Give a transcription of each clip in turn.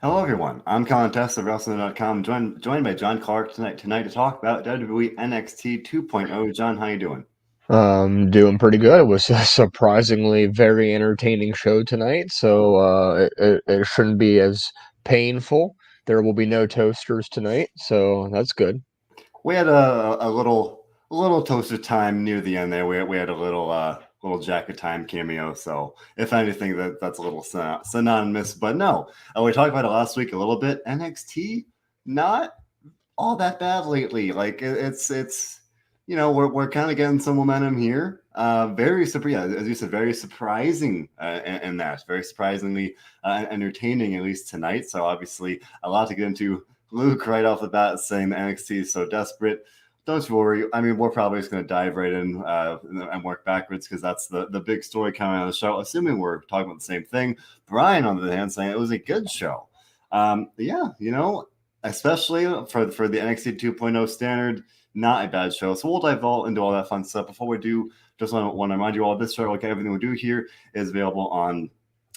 Hello, everyone. I'm Colin Tess of WrestleZone.com, joined by John Clark tonight to talk about WWE NXT 2.0. John, how you doing? Doing pretty good. It was a surprisingly very entertaining show tonight, so it shouldn't be as painful. There will be no toasters tonight, so that's good. We had a little toaster time near the end there. We had a little jacket time cameo. So if anything, that's a little synonymous. But no, we talked about it last week a little bit. NXT not all that bad lately. Like it's we're kind of getting some momentum here. Yeah, as you said, very surprising in that, very surprisingly entertaining at least tonight. So obviously a lot to get into. Luke right off the bat saying the NXT is so desperate. Don't you worry. I mean, we're probably just going to dive right in and work backwards because that's the big story coming out of the show. Assuming we're talking about the same thing. Brian, on the other hand, saying it was a good show. Yeah, especially for the NXT 2.0 standard, not a bad show. So we'll dive all into all that fun stuff. Before we do, just want to remind you all this show, like everything we do here, is available on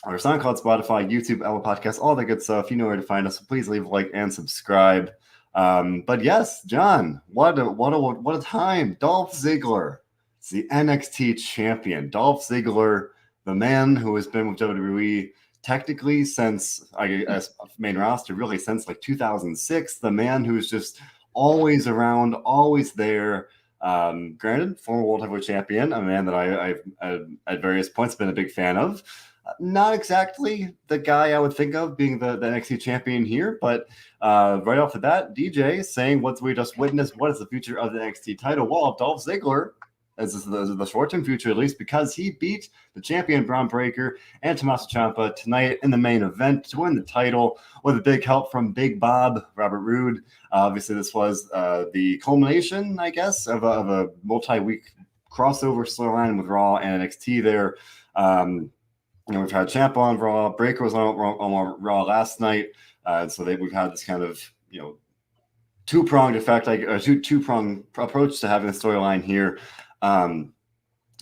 our SoundCloud, Spotify, YouTube, Apple Podcasts, all that good stuff. You know where to find us. So please leave a like and subscribe. But yes, John, what a time! Dolph Ziggler, is the NXT champion. Dolph Ziggler, the man who has been with WWE technically since I guess main roster, really since like 2006. The man who's just always around, always there. Granted, former World Heavyweight Champion, a man that I've at various points been a big fan of. Not exactly the guy I would think of being the NXT champion here, but right off the bat, DJ saying what we just witnessed, what is the future of the NXT title? Well, Dolph Ziggler, as the short-term future at least, because he beat the champion Braun Breaker and Tommaso Ciampa tonight in the main event to win the title with a big help from Big Bob, Robert Roode. Obviously, this was the culmination, I guess, of a multi-week crossover storyline with Raw and NXT there. We've had Ciampa on Raw. Breaker was on Raw last night. So we've had this kind of, two-pronged effect, like a two-pronged approach to having a storyline here. And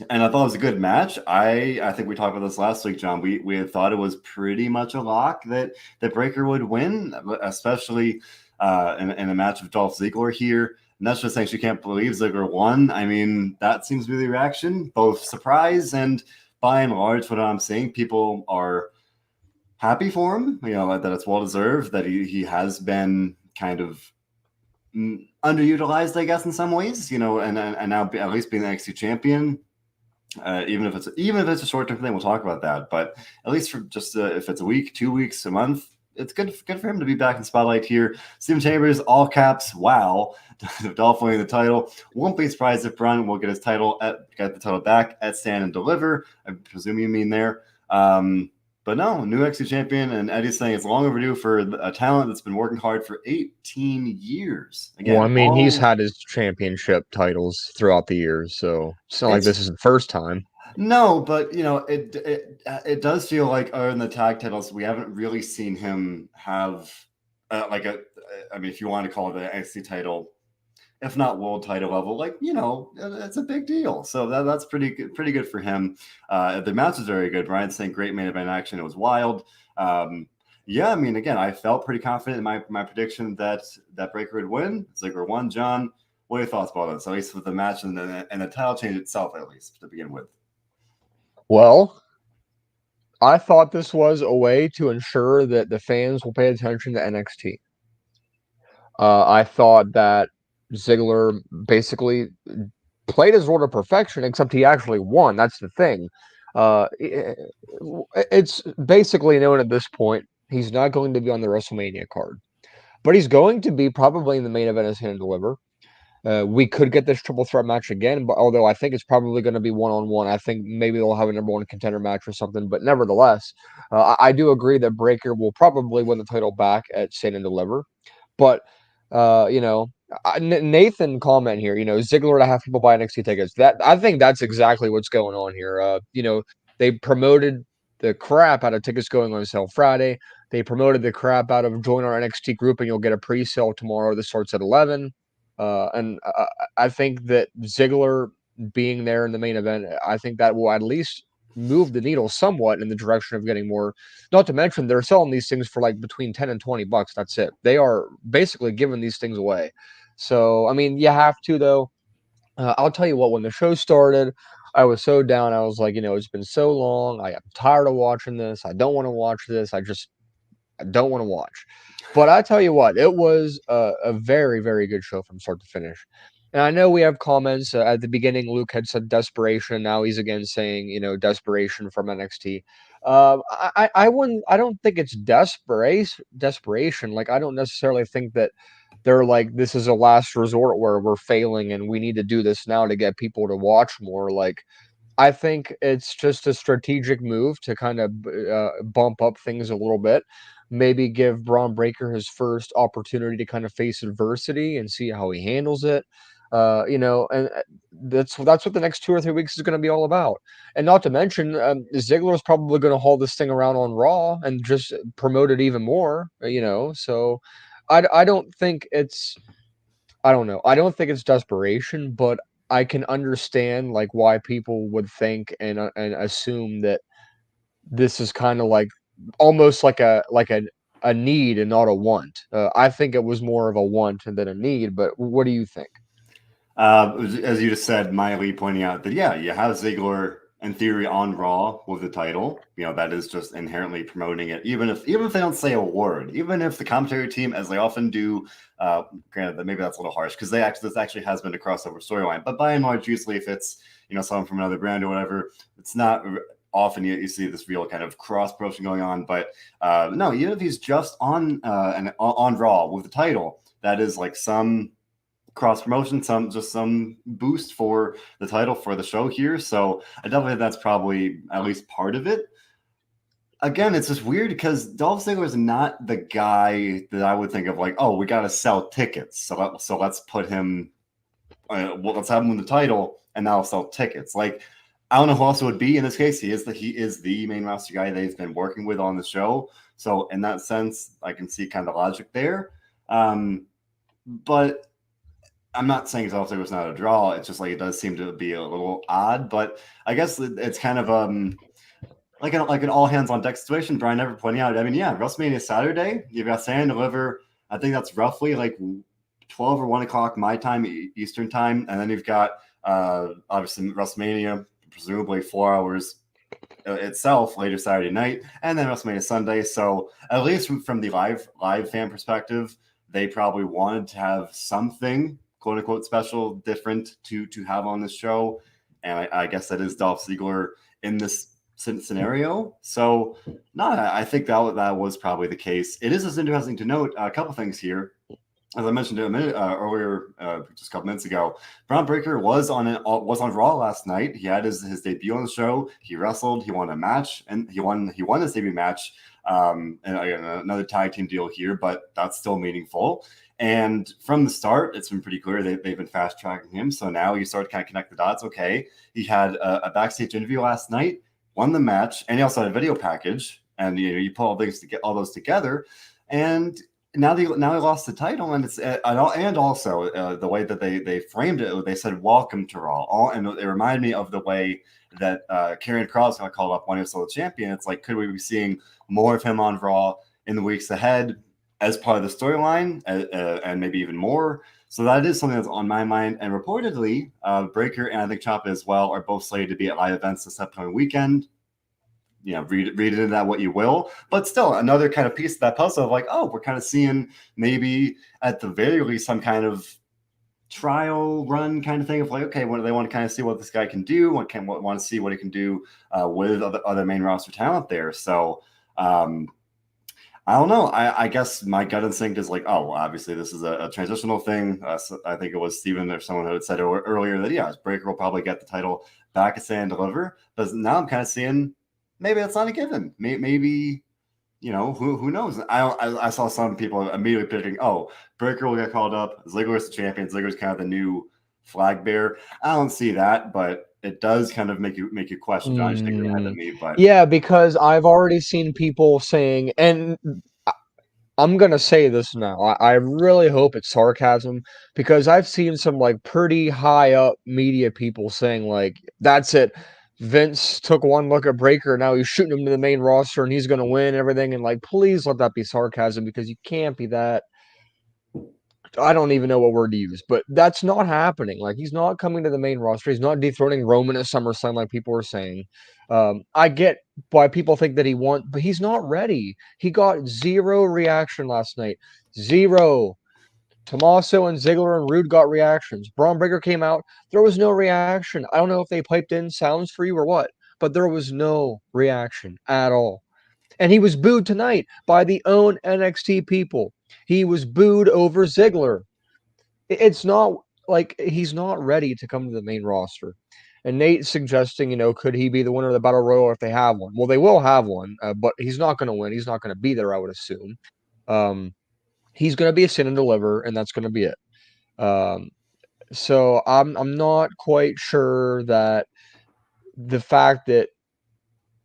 I thought it was a good match. I think we talked about this last week, John. We had thought it was pretty much a lock that Breaker would win, especially in a match of Dolph Ziggler here. And that's just saying she can't believe Ziggler won. I mean, that seems to be the reaction, both surprise and by and large, what I'm seeing, people are happy for him. That it's well deserved. That he has been kind of underutilized, I guess, in some ways. And now at least being the NXT champion. Even if it's a short term thing, we'll talk about that. But at least for just if it's a week, 2 weeks, a month, it's good for him to be back in spotlight here. Stephen Chambers, all caps, wow. Dolph winning the title. Won't be surprised if Braun will get the title back at Stand and Deliver. I presume you mean there. But no, new NXT champion, and Eddie's saying it's long overdue for a talent that's been working hard for 18 years. Well, I Again, mean, he's had his championship titles throughout the years, so it's not like it's this is the first time. No, but it does feel like other than the tag titles, we haven't really seen him have like a. I mean, if you want to call it the NXT title, if not world title level, like it's a big deal. So that's pretty good for him. The match was very good. Ryan saying great main event action. It was wild. Yeah, I mean, again, I felt pretty confident in my prediction that Breaker would win. Ziggler won. John, what are your thoughts about this? At least with the match and the title change itself, at least to begin with. Well, I thought this was a way to ensure that the fans will pay attention to NXT. I thought that Ziggler basically played his role to perfection, except he actually won. That's the thing. It's basically known at this point he's not going to be on the WrestleMania card, but he's going to be probably in the main event as Hand and Deliver. We could get this triple threat match again, but although I think it's probably going to be one on one, I think maybe they'll have a number one contender match or something. But nevertheless, I do agree that Breaker will probably win the title back at Stand and Deliver. But Nathan comment here. Ziggler to have people buy NXT tickets. That I think that's exactly what's going on here. They promoted the crap out of tickets going on sale Friday. They promoted the crap out of join our NXT group and you'll get a pre-sale tomorrow. This starts at 11. And I think that Ziggler being there in the main event, I think that will at least move the needle somewhat in the direction of getting more. Not to mention they're selling these things for like between 10 and $20. That's it. They are basically giving these things away. So I mean, you have to though. I'll tell you what, when the show started, I was so down. I was like, it's been so long. I am tired of watching this. I don't want to watch this. I don't want to watch. But I tell you what, it was a very, very good show from start to finish. And I know we have comments at the beginning. Luke had said desperation. Now he's again saying, desperation from NXT. I wouldn't. I don't think it's desperation. Desperation. Like I don't necessarily think that they're like this is a last resort where we're failing and we need to do this now to get people to watch more. Like I think it's just a strategic move to kind of bump up things a little bit. Maybe give Braun Breaker his first opportunity to kind of face adversity and see how he handles it. And that's what the next 2 or 3 weeks is going to be all about. And not to mention, Ziggler is probably going to haul this thing around on Raw and just promote it even more. So I don't think it's I don't know. I don't think it's desperation, but I can understand like why people would think and assume that this is kind of like almost like a need and not a want. I think it was more of a want than a need. But what do you think? As you just said, Miley pointing out that yeah, you have Ziggler in theory on Raw with the title. That is just inherently promoting it, even if they don't say a word, even if the commentary team, as they often do, granted that maybe that's a little harsh because this actually has been a crossover storyline, but by and large, usually if it's someone from another brand or whatever, it's not often you see this real kind of cross promotion going on. But no, even if he's just on Raw with the title, that is like some cross promotion, some boost for the title for the show here. So I definitely think that's probably at least part of it. Again, it's just weird because Dolph Ziggler is not the guy that I would think of like, oh, we got to sell tickets. So let's put him, let's have him win the title and now sell tickets. Like, I don't know who else it would be in this case. He is the main roster guy they've been working with on the show. So in that sense, I can see kind of logic there. But I'm not saying Dolph Ziggler was not a draw. It's just like it does seem to be a little odd. But I guess it's kind of like an all hands on deck situation. Brian never pointing out. I mean, yeah, WrestleMania Saturday. You've got Stand and Deliver. I think that's roughly like 12 or 1 o'clock my time, Eastern time, and then you've got obviously WrestleMania, presumably 4 hours itself later Saturday night, and then WrestleMania Sunday. So at least from the live fan perspective, they probably wanted to have something quote unquote special, different to have on this show, and I guess that is Dolph Ziggler in this scenario. So no, I think that was probably the case. It is just interesting to note a couple things here. As I mentioned a minute earlier, just a couple minutes ago, Braun Breaker was on Raw last night. He had his debut on the show. He wrestled. He won a match, and he won his debut match. And another tag team deal here, but that's still meaningful. And from the start, it's been pretty clear they've been fast tracking him. So now you start to kind of connect the dots. Okay, he had a backstage interview last night, won the match, and he also had a video package. And you pull all those together, and now he lost the title, and it's and also the way that they framed it, they said "Welcome to Raw," and it reminded me of the way that Karrion Kross got called up when he was still a champion. It's like, could we be seeing more of him on Raw in the weeks ahead as part of the storyline, and maybe even more? So that is something that's on my mind. And reportedly, Breaker and I think Ciampa as well are both slated to be at live events this upcoming weekend. Read into that what you will, but still another kind of piece of that puzzle of like, oh, we're kind of seeing maybe at the very least some kind of trial run kind of thing of like, okay, what they want to kind of see what this guy can do, want to see what he can do with other main roster talent there. So I don't know. I guess my gut instinct is like, oh, well, obviously this is a transitional thing. So I think it was Steven or someone who had said earlier that yeah, Breaker will probably get the title back at Stand and Deliver, but now I'm kind of seeing maybe that's not a given. Maybe, who knows? I saw some people immediately picking, oh, Breaker will get called up. Ziggler's the champion. Ziggler's kind of the new flag bearer. I don't see that, but it does kind of make you question. John, just shaking your head at me, but Yeah, because I've already seen people saying, and I'm gonna say this now. I really hope it's sarcasm because I've seen some like pretty high up media people saying like, "That's it. Vince took one look at Breaker, now he's shooting him to the main roster, and he's going to win and everything. And like, please let that be sarcasm, because you can't be that. I don't even know what word to use, but that's not happening. Like, he's not coming to the main roster. He's not dethroning Roman at SummerSlam like people were saying. I get why people think that he won, but he's not ready. He got zero reaction last night. Zero. Tommaso and Ziggler and Rude got reactions. Braun Breaker came out. There was no reaction. I don't know if they piped in sounds for you or what, but there was no reaction at all. And he was booed tonight by the own NXT people. He was booed over Ziggler. It's not like he's not ready to come to the main roster. And Nate's suggesting, could he be the winner of the Battle Royal if they have one? Well, they will have one, but he's not going to win. He's not going to be there, I would assume. He's going to be a Sin and Deliver, and that's going to be it. So I'm not quite sure that the fact that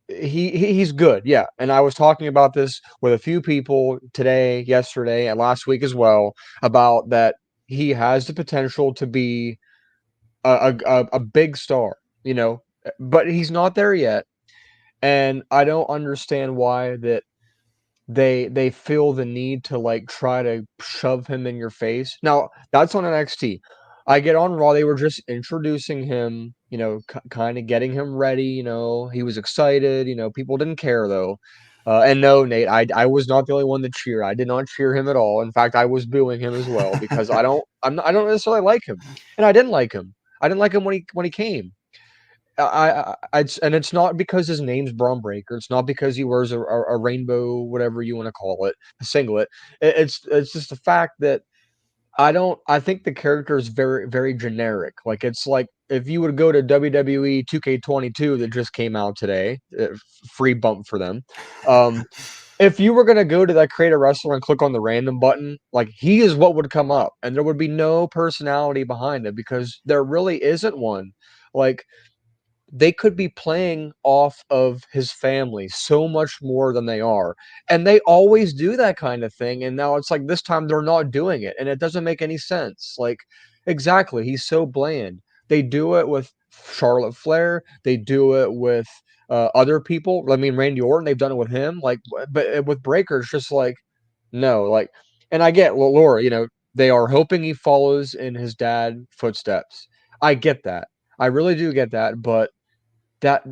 he's good, yeah. And I was talking about this with a few people today, yesterday, and last week as well, about that he has the potential to be a big star, but he's not there yet. And I don't understand why that they feel the need to like try to shove him in your face. Now, that's on NXT. I get on Raw, they were just introducing him, kind of getting him ready, he was excited, people didn't care though. And no, Nate, I was not the only one to cheer. I did not cheer him at all. In fact, I was booing him as well because I don't necessarily like him. And I didn't like him. I didn't like him when he came. And it's not because his name's Braun Breaker. It's not because he wears a rainbow, whatever you want to call it, a singlet. It's just the fact that I think the character is very, very generic. Like, it's like if you would go to WWE 2K22 that just came out today, free bump for them. If you were gonna go to that create a wrestler and click on the random button, like, he is what would come up, and there would be no personality behind it because there really isn't one. Like, they could be playing off of his family so much more than they are. And they always do that kind of thing. And now it's like this time they're not doing it. And it doesn't make any sense. Like, exactly. He's so bland. They do it with Charlotte Flair. They do it with other people. I mean, Randy Orton, they've done it with him. Like, but with Breaker, it's just like, no. Like, and I get, well, Laura, they are hoping he follows in his dad footsteps. I get that. I really do get that. But that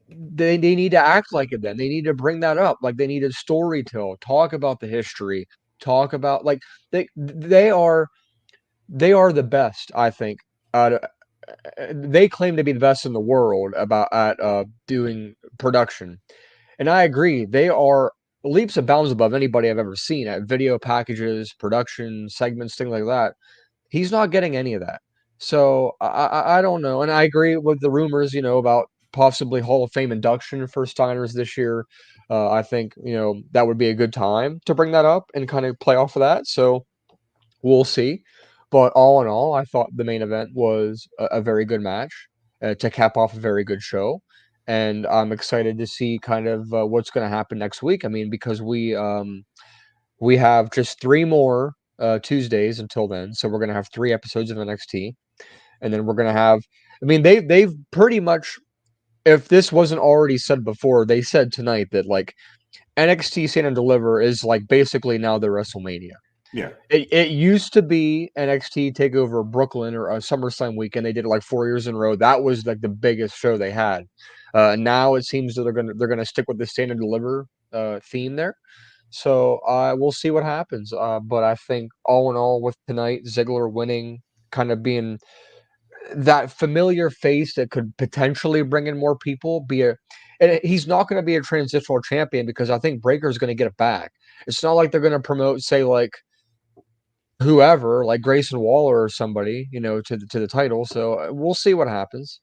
they need to act like it then. They need to bring that up. Like, they need to story tell, talk about the history, talk about like they are the best, I think. They claim to be the best in the world about at doing production. And I agree. They are leaps and bounds above anybody I've ever seen at video packages, production, segments, things like that. He's not getting any of that. So I don't know. And I agree with the rumors, about possibly Hall of Fame induction for Steiners this year. I think, that would be a good time to bring that up and kind of play off of that. So we'll see. But all in all, I thought the main event was a very good match to cap off a very good show. And I'm excited to see kind of what's going to happen next week. I mean, because we have just 3 more Tuesdays until then, so we're gonna have 3 episodes of NXT, and then we're gonna have. I mean, they've pretty much. If this wasn't already said before, they said tonight that like NXT Stand and Deliver is like basically now the WrestleMania. Yeah. It used to be NXT Takeover Brooklyn or a SummerSlam weekend. They did it like 4 years in a row. That was like the biggest show they had. Now it seems that they're gonna stick with the Stand and Deliver theme there. So we'll see what happens. But I think all in all, with tonight, Ziggler winning, kind of being that familiar face that could potentially bring in more people, and he's not going to be a transitional champion because I think Breaker's going to get it back. It's not like they're going to promote, say, like whoever, like Grayson Waller or somebody, to the title. So we'll see what happens.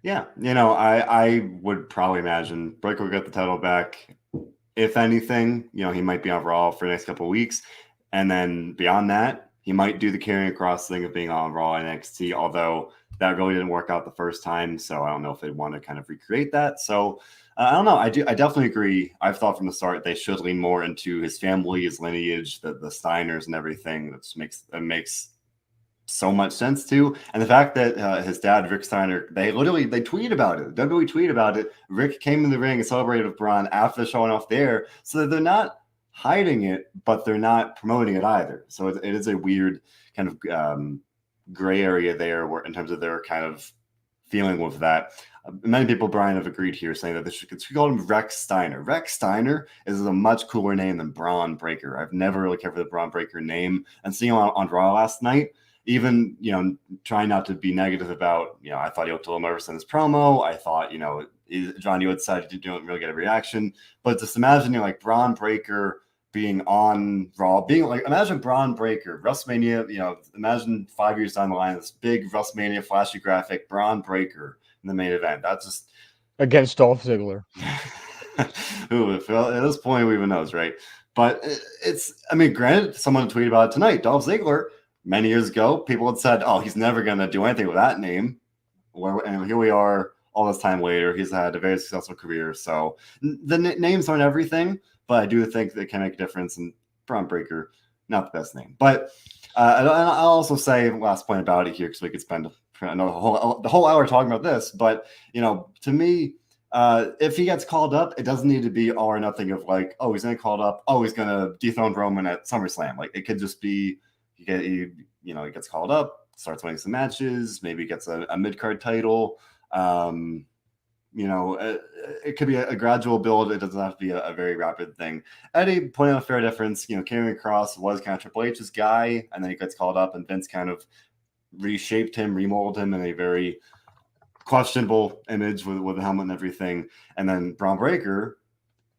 Yeah, I would probably imagine Breaker will get the title back. If anything, he might be on Raw for the next couple of weeks. And then beyond that, he might do the carrying across thing of being on Raw and NXT, although that really didn't work out the first time. So I don't know if they want to kind of recreate that. So I don't know. I definitely agree. I've thought from the start they should lean more into his family, his lineage, the Steiners and everything. That makes so much sense to. And the fact that his dad, Rick Steiner, they tweeted about it. WWE tweeted about it. Rick came in the ring and celebrated with Braun after the showing off there, so that they're not hiding it, but they're not promoting it either. So it is a weird kind of gray area there, where in terms of their kind of feeling with that. Many people, Brian, have agreed here, saying that they should call him Rex Steiner. Rex Steiner is a much cooler name than Braun Breaker. I've never really cared for the Braun Breaker name, and seeing him on Raw last night, even trying not to be negative about, I thought he looked a little nervous in his promo. I thought, John, you had said you didn't really get a reaction, but just imagining like Braun Breaker being on Raw, being like, imagine Braun Breaker, WrestleMania, imagine 5 years down the line, this big WrestleMania flashy graphic, Braun Breaker in the main event. That's just against Dolph Ziggler. Ooh, at this point, we even knows, right? But granted, someone tweeted about it tonight. Dolph Ziggler, many years ago, people had said, oh, he's never going to do anything with that name. And here we are all this time later. He's had a very successful career. So the names aren't everything, but I do think they can make a difference. And Braun Breaker, not the best name. But and I'll also say, last point about it here, because we could spend the whole hour talking about this. But, to me, if he gets called up, it doesn't need to be all or nothing of like, oh, he's going to called up. Oh, he's going to dethrone Roman at SummerSlam. Like, it could just be, he gets called up, starts winning some matches, maybe gets a mid-card title. It could be a gradual build. It doesn't have to be a very rapid thing. Eddie pointed out a fair difference. Karrion Kross was kind of Triple H's guy, and then he gets called up, and Vince kind of reshaped him, remolded him in a very questionable image with the helmet and everything. And then Braun Breaker,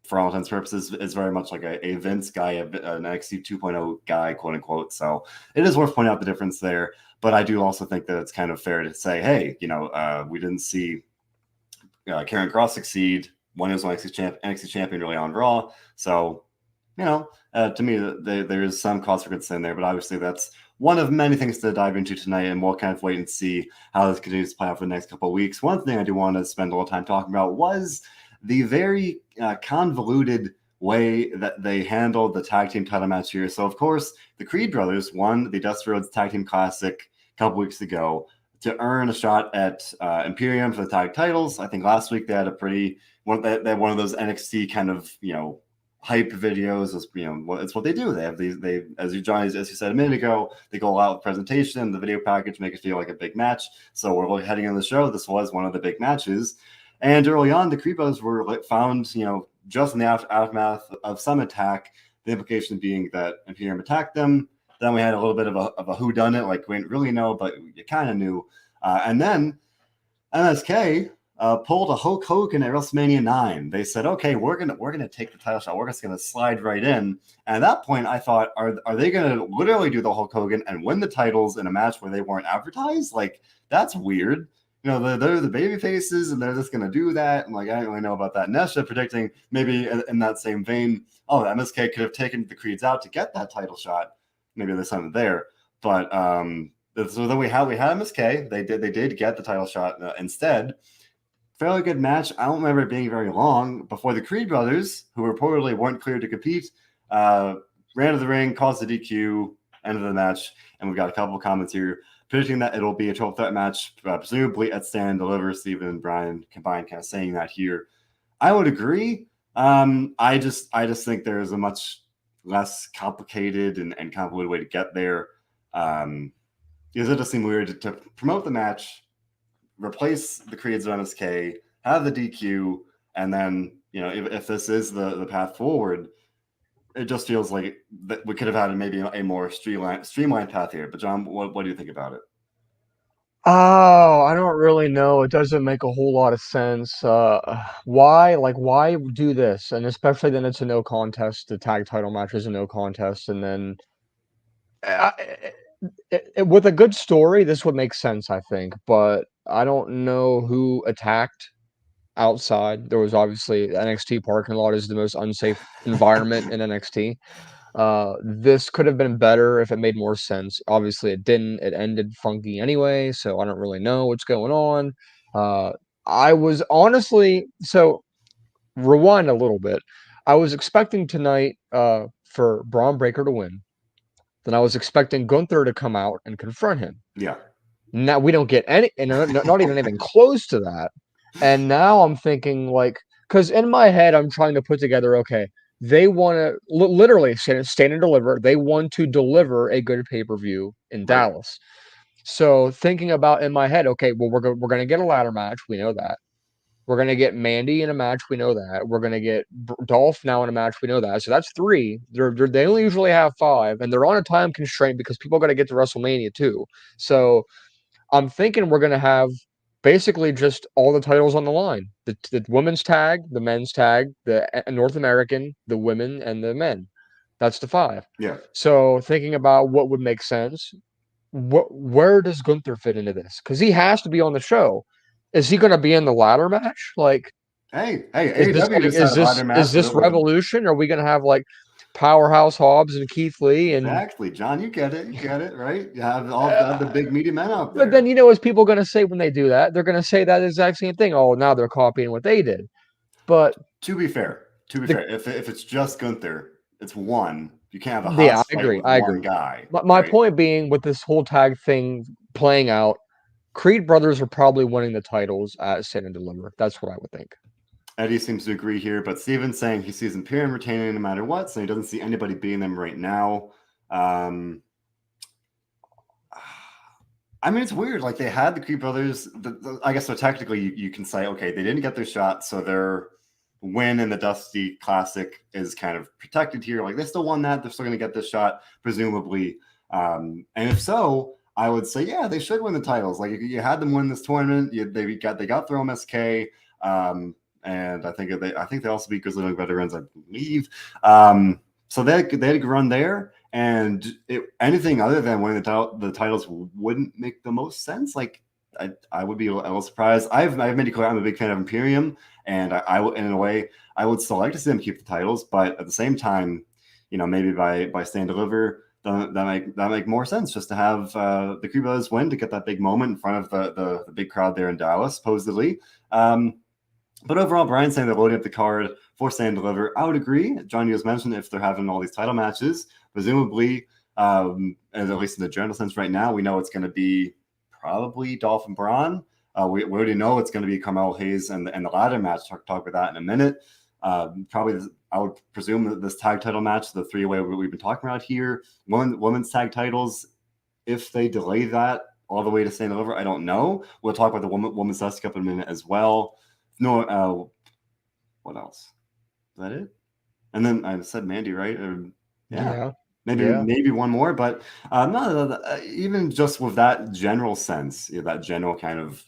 for all intents and purposes, is very much like a Vince guy, an NXT 2.0 guy, quote unquote. So it is worth pointing out the difference there. But I do also think that it's kind of fair to say, hey, we didn't see Karrion Kross succeed when he was NXT champion really on Raw. So, to me, there is some cause for concern there. But obviously, that's one of many things to dive into tonight, and we'll kind of wait and see how this continues to play out for the next couple of weeks. One thing I do want to spend a little time talking about was the very convoluted way that they handled the tag team title match here. So, of course, the Creed brothers won the Dusty Rhodes Tag Team Classic a couple weeks ago to earn a shot at Imperium for the tag titles. I think last week they had they had one of those NXT kind of, hype videos. It's what they do. They have these, as you said a minute ago, they go out with presentation, the video package, make it feel like a big match. So we're heading into the show. This was one of the big matches. And early on, the Creed brothers were found, just in the aftermath of some attack, the implication being that Imperium attacked them. Then we had a little bit of a whodunit, like we didn't really know, but you kind of knew. And then MSK pulled a Hulk Hogan at WrestleMania 9. They said, okay, we're gonna take the title shot. We're just gonna slide right in. And at that point, I thought, are they gonna literally do the Hulk Hogan and win the titles in a match where they weren't advertised? Like, that's weird. They're the baby faces, and they're just gonna do that. And like, I don't really know about that. Nesha predicting maybe in that same vein, oh, MSK could have taken the Creeds out to get that title shot. Maybe there's something there. But so then we had MSK. They did get the title shot instead. Fairly good match. I don't remember it being very long before the Creed brothers, who reportedly weren't cleared to compete, ran to the ring, caused the DQ, end of the match, and we've got a couple of comments here predicting that it'll be a triple threat match, presumably at Stand and Deliver. Steven and Brian combined, kind of saying that here. I would agree. I just think there is a much less complicated and convoluted way to get there. Because it just seemed weird to promote the match, replace the Creeds of MSK, have the DQ, and then, if this is the path forward, it just feels like that we could have had maybe a more streamlined path here. But John, what do you think about it? Oh, I don't really know. It doesn't make a whole lot of sense. Why do this? And especially then it's a no contest. The tag title match is a no contest, and then uh, with a good story, this would make sense, I think. But I don't know who attacked outside. There was obviously the NXT parking lot is the most unsafe environment in NXT. This could have been better if it made more sense. Obviously, it didn't. It ended funky anyway, so I don't really know what's going on. I was honestly so rewind a little bit. I was expecting tonight for Braun Breaker to win, then I was expecting Gunther to come out and confront him. Yeah. Now we don't get any, and not even anything close to that. And now I'm thinking like, because in my head I'm trying to put together, okay, they want to literally stand and deliver. They want to deliver a good pay-per-view in Right. Dallas. So thinking about in my head, okay, well we're gonna get a ladder match. We know that. We're gonna get Mandy in a match. We know that. We're gonna get Dolph now in a match. We know that. So that's three. They only usually have five, and they're on a time constraint because people got to get to WrestleMania too. So I'm thinking we're gonna have basically just all the titles on the line: the women's tag, the men's tag, the North American, the women, and the men. That's the five. Yeah. So thinking about what would make sense, where does Gunther fit into this? Because he has to be on the show. Is he going to be in the ladder match? Like, Hey, is this AEW like just had a ladder is match this with Revolution? Are we going to have like Powerhouse Hobbs and Keith Lee and exactly, John. You get it. You get it, right? You have all the big meaty men out but then there. you know what's people going to say when they do that? They're going to say that exact same thing. Oh, now they're copying what they did. But To be the fair, if it's just Gunther, it's one. You can't have a yeah, Haas I fight agree. with I one agree. guy, My right? point being with this whole tag thing playing out, Creed brothers are probably winning the titles at Stand and Deliver. That's what I would think. Eddie seems to agree here, but Steven's saying he sees Imperium retaining no matter what, so he doesn't see anybody beating them right now. I mean, it's weird. Like they had the Creed brothers. I guess so. Technically, you can say, okay, they didn't get their shot, so their win in the Dusty Classic is kind of protected here. Like they still won that. They're still going to get this shot, presumably. And if so, I would say, yeah, they should win the titles. Like you had them win this tournament. They got their MSK. And I think they also beat Grizzly Young Veterans, I believe. So they had a good run there. And anything other than winning the titles wouldn't make the most sense. Like I would be a little surprised. I've made it clear I'm a big fan of Imperium, and I in a way I would still like to see them keep the titles, but at the same time, maybe by Stand Deliver, that make more sense just to have the Creed Brothers win to get that big moment in front of the big crowd there in Dallas, supposedly. But overall, Brian's saying they're loading up the card for Stand Deliver. I would agree. John, you just mentioned if they're having all these title matches, presumably, at least in the general sense right now, we know it's going to be probably Dolph and Braun. We already know it's going to be Carmelo Hayes and the ladder match. Talk about that in a minute. Probably, I would presume that this tag title match, the three-way we've been talking about here, women's tag titles, if they delay that all the way to Stand Deliver, I don't know. We'll talk about the women's Dusty Cup in a minute as well. No, what else? Is that it? And then I said Mandy, right? Yeah. Maybe one more, but no, even just with that general sense, that general kind of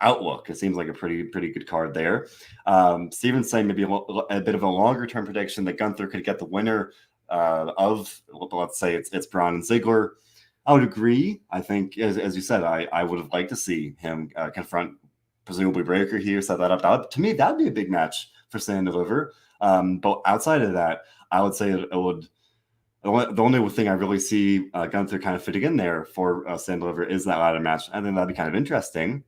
outlook, it seems like a pretty good card there. Steven's saying maybe a bit of a longer term prediction that Gunther could get the winner of, let's say it's Braun and Ziggler. I would agree. I think, as you said, I would have liked to see him confront presumably Breaker here, set that up. To me, that'd be a big match for Stand Deliver. But outside of that, I would say it would. The only thing I really see Gunther kind of fitting in there for Stand Deliver is that ladder match. I think that'd be kind of interesting.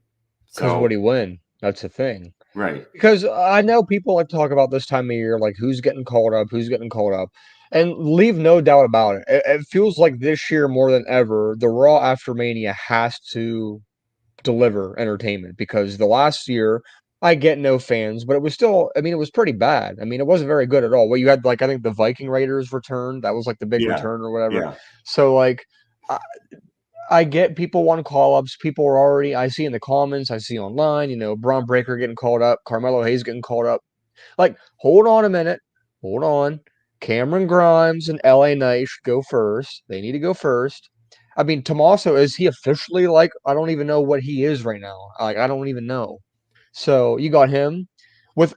Because So, would he win? That's the thing. right. Because I know people like to talk about this time of year, like who's getting called up, and leave no doubt about it. It feels like this year more than ever, the Raw after Mania has to deliver entertainment because the last year I get no fans, but it was still, I mean, it was pretty bad. I mean, it wasn't very good at all. Well, you had like I think the Viking Raiders return, that was like the big Yeah. return or whatever. Yeah. So like I get people want call ups. People are already, I see in the comments, I see online, Braun Breaker getting called up, Carmelo Hayes getting called up. Like, hold on a minute. Hold on. Cameron Grimes and LA Knight should go first. They need to go first. I mean, Tommaso, is he officially like, I don't even know what he is right now. Like, I don't even know. So you got him with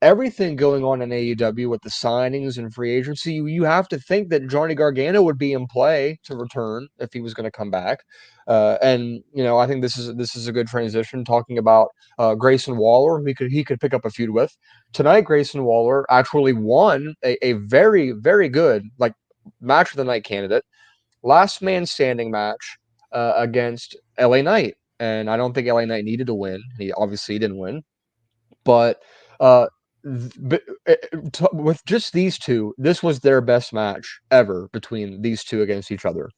everything going on in AEW with the signings and free agency. You have to think that Johnny Gargano would be in play to return if he was going to come back. And I think this is a good transition talking about Grayson Waller. He could pick up a feud with tonight. Grayson Waller actually won a very very good like match of the night candidate, last man standing match against LA Knight. And I don't think LA Knight needed to win. He obviously didn't win. But with just these two, this was their best match ever between these two against each other.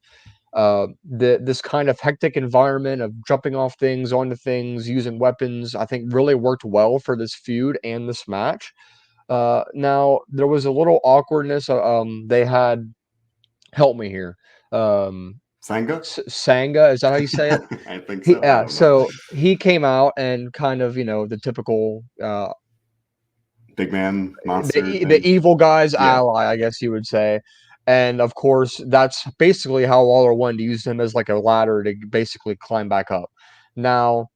This kind of hectic environment of jumping off things onto things, using weapons, I think really worked well for this feud and this match. Now there was a little awkwardness. They had help me here. Um, Sanga? Sanga, is that how you say it? I think He so. I yeah, don't know. so he came out and kind of, the typical Big man monster the thing. evil guy's Yeah, ally, I guess you would say. And of course, that's basically how Waller wanted to use him as like a ladder to basically climb back up. Now,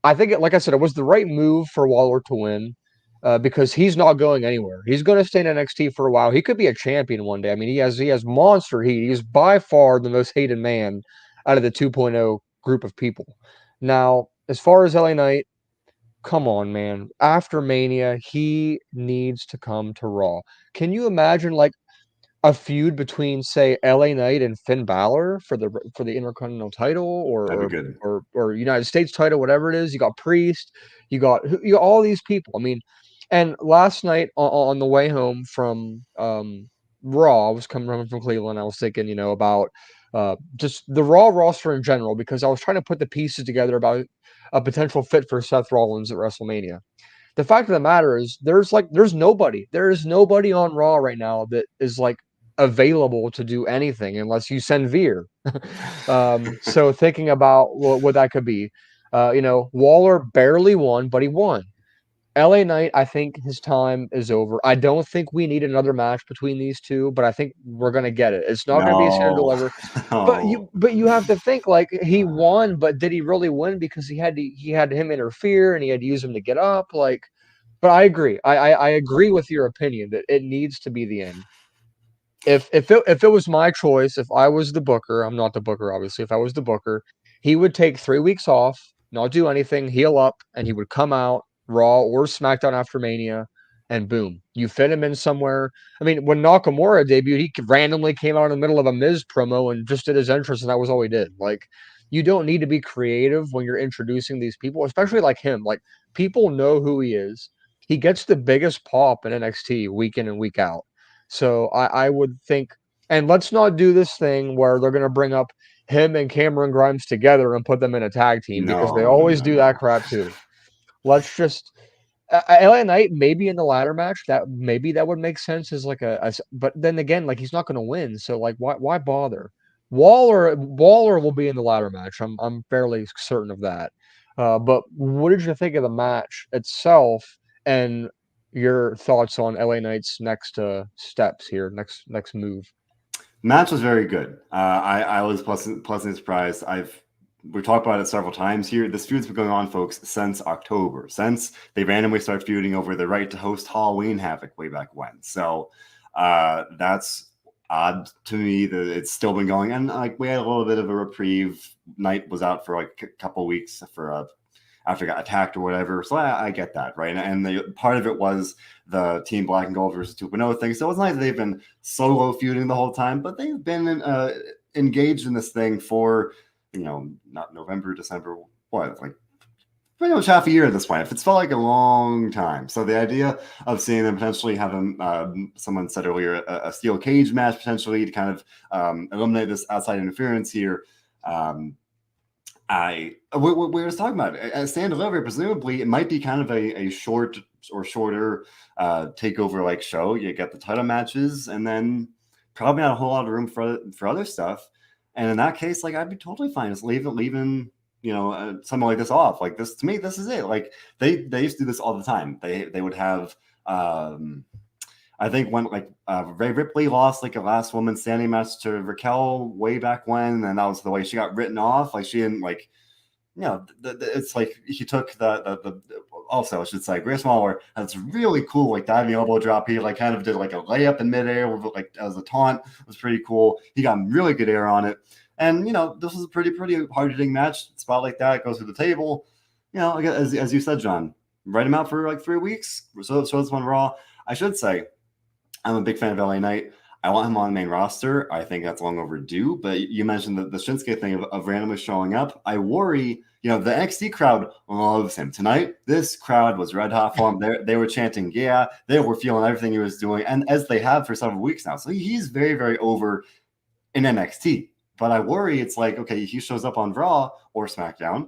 I think, like I said, it was the right move for Waller to win because he's not going anywhere. He's going to stay in NXT for a while. He could be a champion one day. I mean, he has monster heat. He's by far the most hated man out of the 2.0 group of people. Now, as far as LA Knight, come on, man. After Mania, he needs to come to Raw. Can you imagine like a feud between, say, LA Knight and Finn Balor for the Intercontinental title that'd be good. or United States title, whatever it is? You got Priest, you got all these people. I mean, and last night on the way home from Raw, I was coming home from Cleveland. I was thinking, about just the Raw roster in general because I was trying to put the pieces together about a potential fit for Seth Rollins at WrestleMania. The fact of the matter is there's nobody. There is nobody on Raw right now that is like available to do anything unless you send Veer. So thinking about what that could be, Waller barely won, but he won. LA Knight, I think his time is over. I don't think we need another match between these two, but I think we're gonna get it. It's not gonna be a stand and No. deliver. But Oh. you have to think like he won, but did he really win because he had him interfere and he had to use him to get up? Like, but I agree. I agree with your opinion that it needs to be the end. If it was my choice, if I was the booker, I'm not the booker, obviously. If I was the booker, he would take 3 weeks off, not do anything, heal up, and he would come out Raw or SmackDown after Mania, and boom, you fit him in somewhere. I mean, when Nakamura debuted, he randomly came out in the middle of a Miz promo and just did his entrance, and that was all he did. Like, you don't need to be creative when you're introducing these people, especially like him. Like, people know who he is. He gets the biggest pop in NXT week in and week out. So I would think, and let's not do this thing where they're going to bring up him and Cameron Grimes together and put them in a tag team because they No, no, always no, do that no. crap too. Let's just LA Knight maybe in the ladder match that would make sense as like but then again like he's not going to win, so like why bother? Waller will be in the ladder match. I'm fairly certain of that. But what did you think of the match itself and your thoughts on LA Knight's next steps here, next move? Match was very good. I was pleasantly surprised. We've talked about it several times here. This feud's been going on, folks, since October, since they randomly started feuding over the right to host Halloween Havoc way back when. So that's odd to me that it's still been going. And like we had a little bit of a reprieve. Knight was out for like a couple weeks for after he got attacked or whatever. So I get that, right? And the part of it was the Team Black and Gold versus 2.0 thing. So it's not that they've been solo feuding the whole time, but they've been engaged in this thing for, not November, December, what, like pretty much half a year at this point. It's felt like a long time. So the idea of seeing them potentially have someone said earlier, a steel cage match potentially to kind of eliminate this outside interference here. We were talking about it. At stand delivery, presumably it might be kind of a short or shorter takeover like show. You get the title matches, and then probably not a whole lot of room for other stuff. And in that case, like I'd be totally fine just leaving something like this off. Like this to me, this is it. Like they used to do this all the time. They would have. I think when like Rhea Ripley lost like a last woman standing match to Raquel way back when, and that was the way she got written off. Like she didn't like, it's like he took the also I should say Grace Waller has really cool like diving elbow drop. He like kind of did like a layup in midair with like as a taunt. It was pretty cool. He got really good air on it, and this was a pretty hard hitting match. Spot like that goes through the table. As you said, John, write him out for like 3 weeks. So this one Raw. I should say. I'm a big fan of LA Knight. I want him on the main roster. I think that's long overdue. But you mentioned the Shinsuke thing of randomly showing up. I worry, the NXT crowd loves him. Tonight, this crowd was red hot for him. They were chanting, yeah, they were feeling everything he was doing, and as they have for several weeks now. So he's very, very over in NXT. But I worry it's like, okay, he shows up on Raw or SmackDown.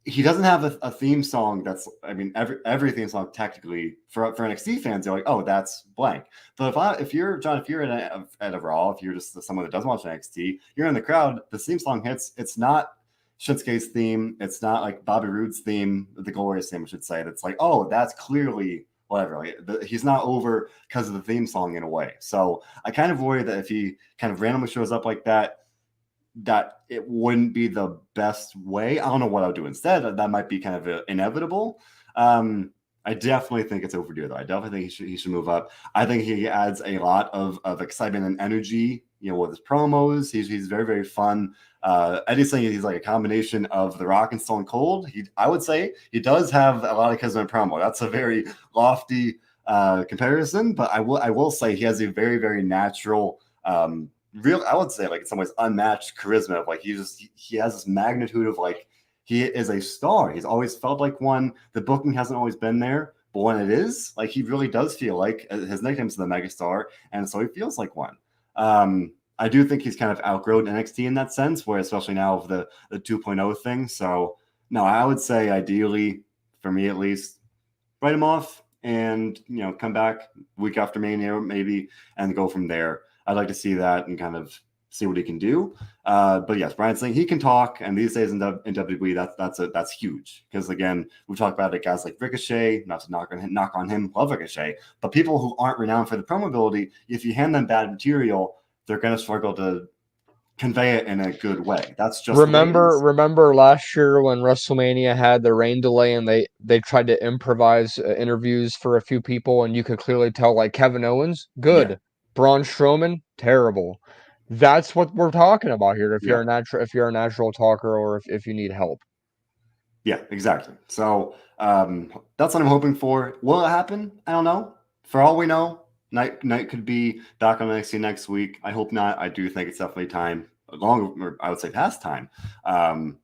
He doesn't have a theme song that's, I mean, every theme song technically for NXT fans, they're like, oh, that's blank. But if you're John, if you're at a Raw, if you're just someone that doesn't watch NXT, you're in the crowd, the theme song hits. It's not Shinsuke's theme. It's not like Bobby Roode's theme, the Glorious theme, I should say. That's like, oh, that's clearly whatever. Like, he's not over because of the theme song in a way. So I kind of worry that if he kind of randomly shows up like that it wouldn't be the best way. I don't know what I'll do instead. That might be kind of inevitable. I definitely think it's overdue, though. I definitely think he should move up. I think he adds a lot of excitement and energy, with his promos. He's very, very fun. Eddie's saying he's like a combination of The Rock and Stone Cold. I would say he does have a lot of charisma in promo. That's a very lofty comparison, but I will say he has a very, very natural I would say, like, in some ways unmatched charisma of like he has this magnitude of like he is a star. He's always felt like one. The booking hasn't always been there, but when it is, like, he really does feel like his nickname's the megastar, and so he feels like one. I do think he's kind of outgrown NXT in that sense, where especially now of the 2.0 thing. So no, I would say ideally, for me at least, write him off and come back week after Mania maybe and go from there. I'd like to see that and kind of see what he can do. But yes, Brian's saying he can talk, and these days in WWE, that's huge because again, we talked about it, guys like Ricochet. Not to knock on him, love Ricochet, but people who aren't renowned for the promo ability, if you hand them bad material, they're going to struggle to convey it in a good way. That's just remember last year when WrestleMania had the rain delay and they tried to improvise interviews for a few people, and you could clearly tell, like, Kevin Owens, good. Yeah. Braun Strowman, terrible. That's what we're talking about here. If you're a natural talker, or if you need help. Yeah, exactly. So that's what I'm hoping for. Will it happen? I don't know. For all we know, Knight could be back on NXT next week. I hope not. I do think it's definitely time. Or I would say past time. And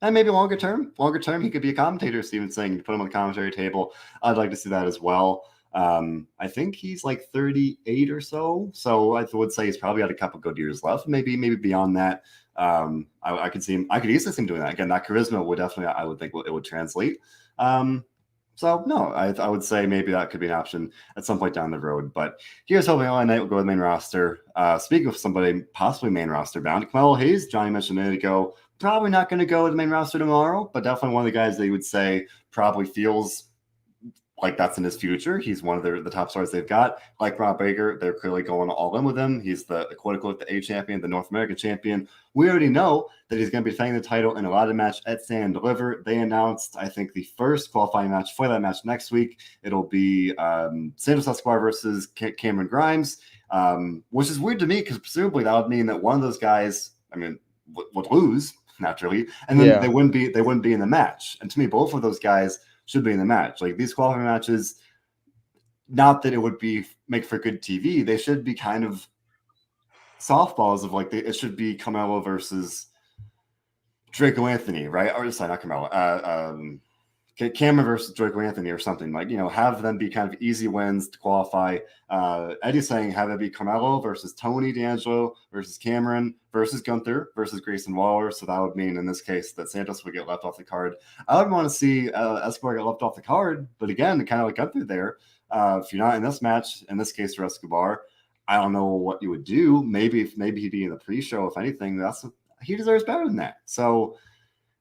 maybe longer term, he could be a commentator. Steven saying, put him on the commentary table. I'd like to see that as well. I think he's like 38 or so. So I would say he's probably got a couple good years left. Maybe beyond that. I could see him. I could easily see him doing that again. That charisma would definitely, I would think, it would translate. So no, I would say maybe that could be an option at some point down the road. But here's hoping all night we'll go with main roster. Speaking of somebody possibly main roster bound, Carmelo Hayes, Johnny mentioned a minute ago, probably not going to go to the main roster tomorrow, but definitely one of the guys that you would say probably feels like that's in his future. He's one of the top stars they've got. Like Braun Breaker, they're clearly going all in with him. He's the quote-unquote the A champion, the North American champion. We already know that he's going to be defending the title in a lot of match at Stand and Deliver. They announced, I think, the first qualifying match for that match next week. It'll be Santos Escobar versus Cameron Grimes, which is weird to me because presumably that would mean that one of those guys, would lose naturally, and then they wouldn't be in the match. And to me, both of those guys should be in the match. Like, these qualifying matches, not that it would make for good TV, they should be kind of softballs of like it should be Carmelo versus Draco Anthony, right? Or sorry, not Carmelo. Cameron versus Draco Anthony or something, like, have them be kind of easy wins to qualify. Eddie's saying have it be Carmelo versus Tony D'Angelo versus Cameron versus Gunther versus Grayson Waller. So that would mean in this case that Santos would get left off the card. I would want to see Escobar get left off the card, but again, kind of like Gunther there. If you're not in this match, in this case for Escobar, I don't know what you would do. Maybe he'd be in the pre-show. If anything, he deserves better than that. So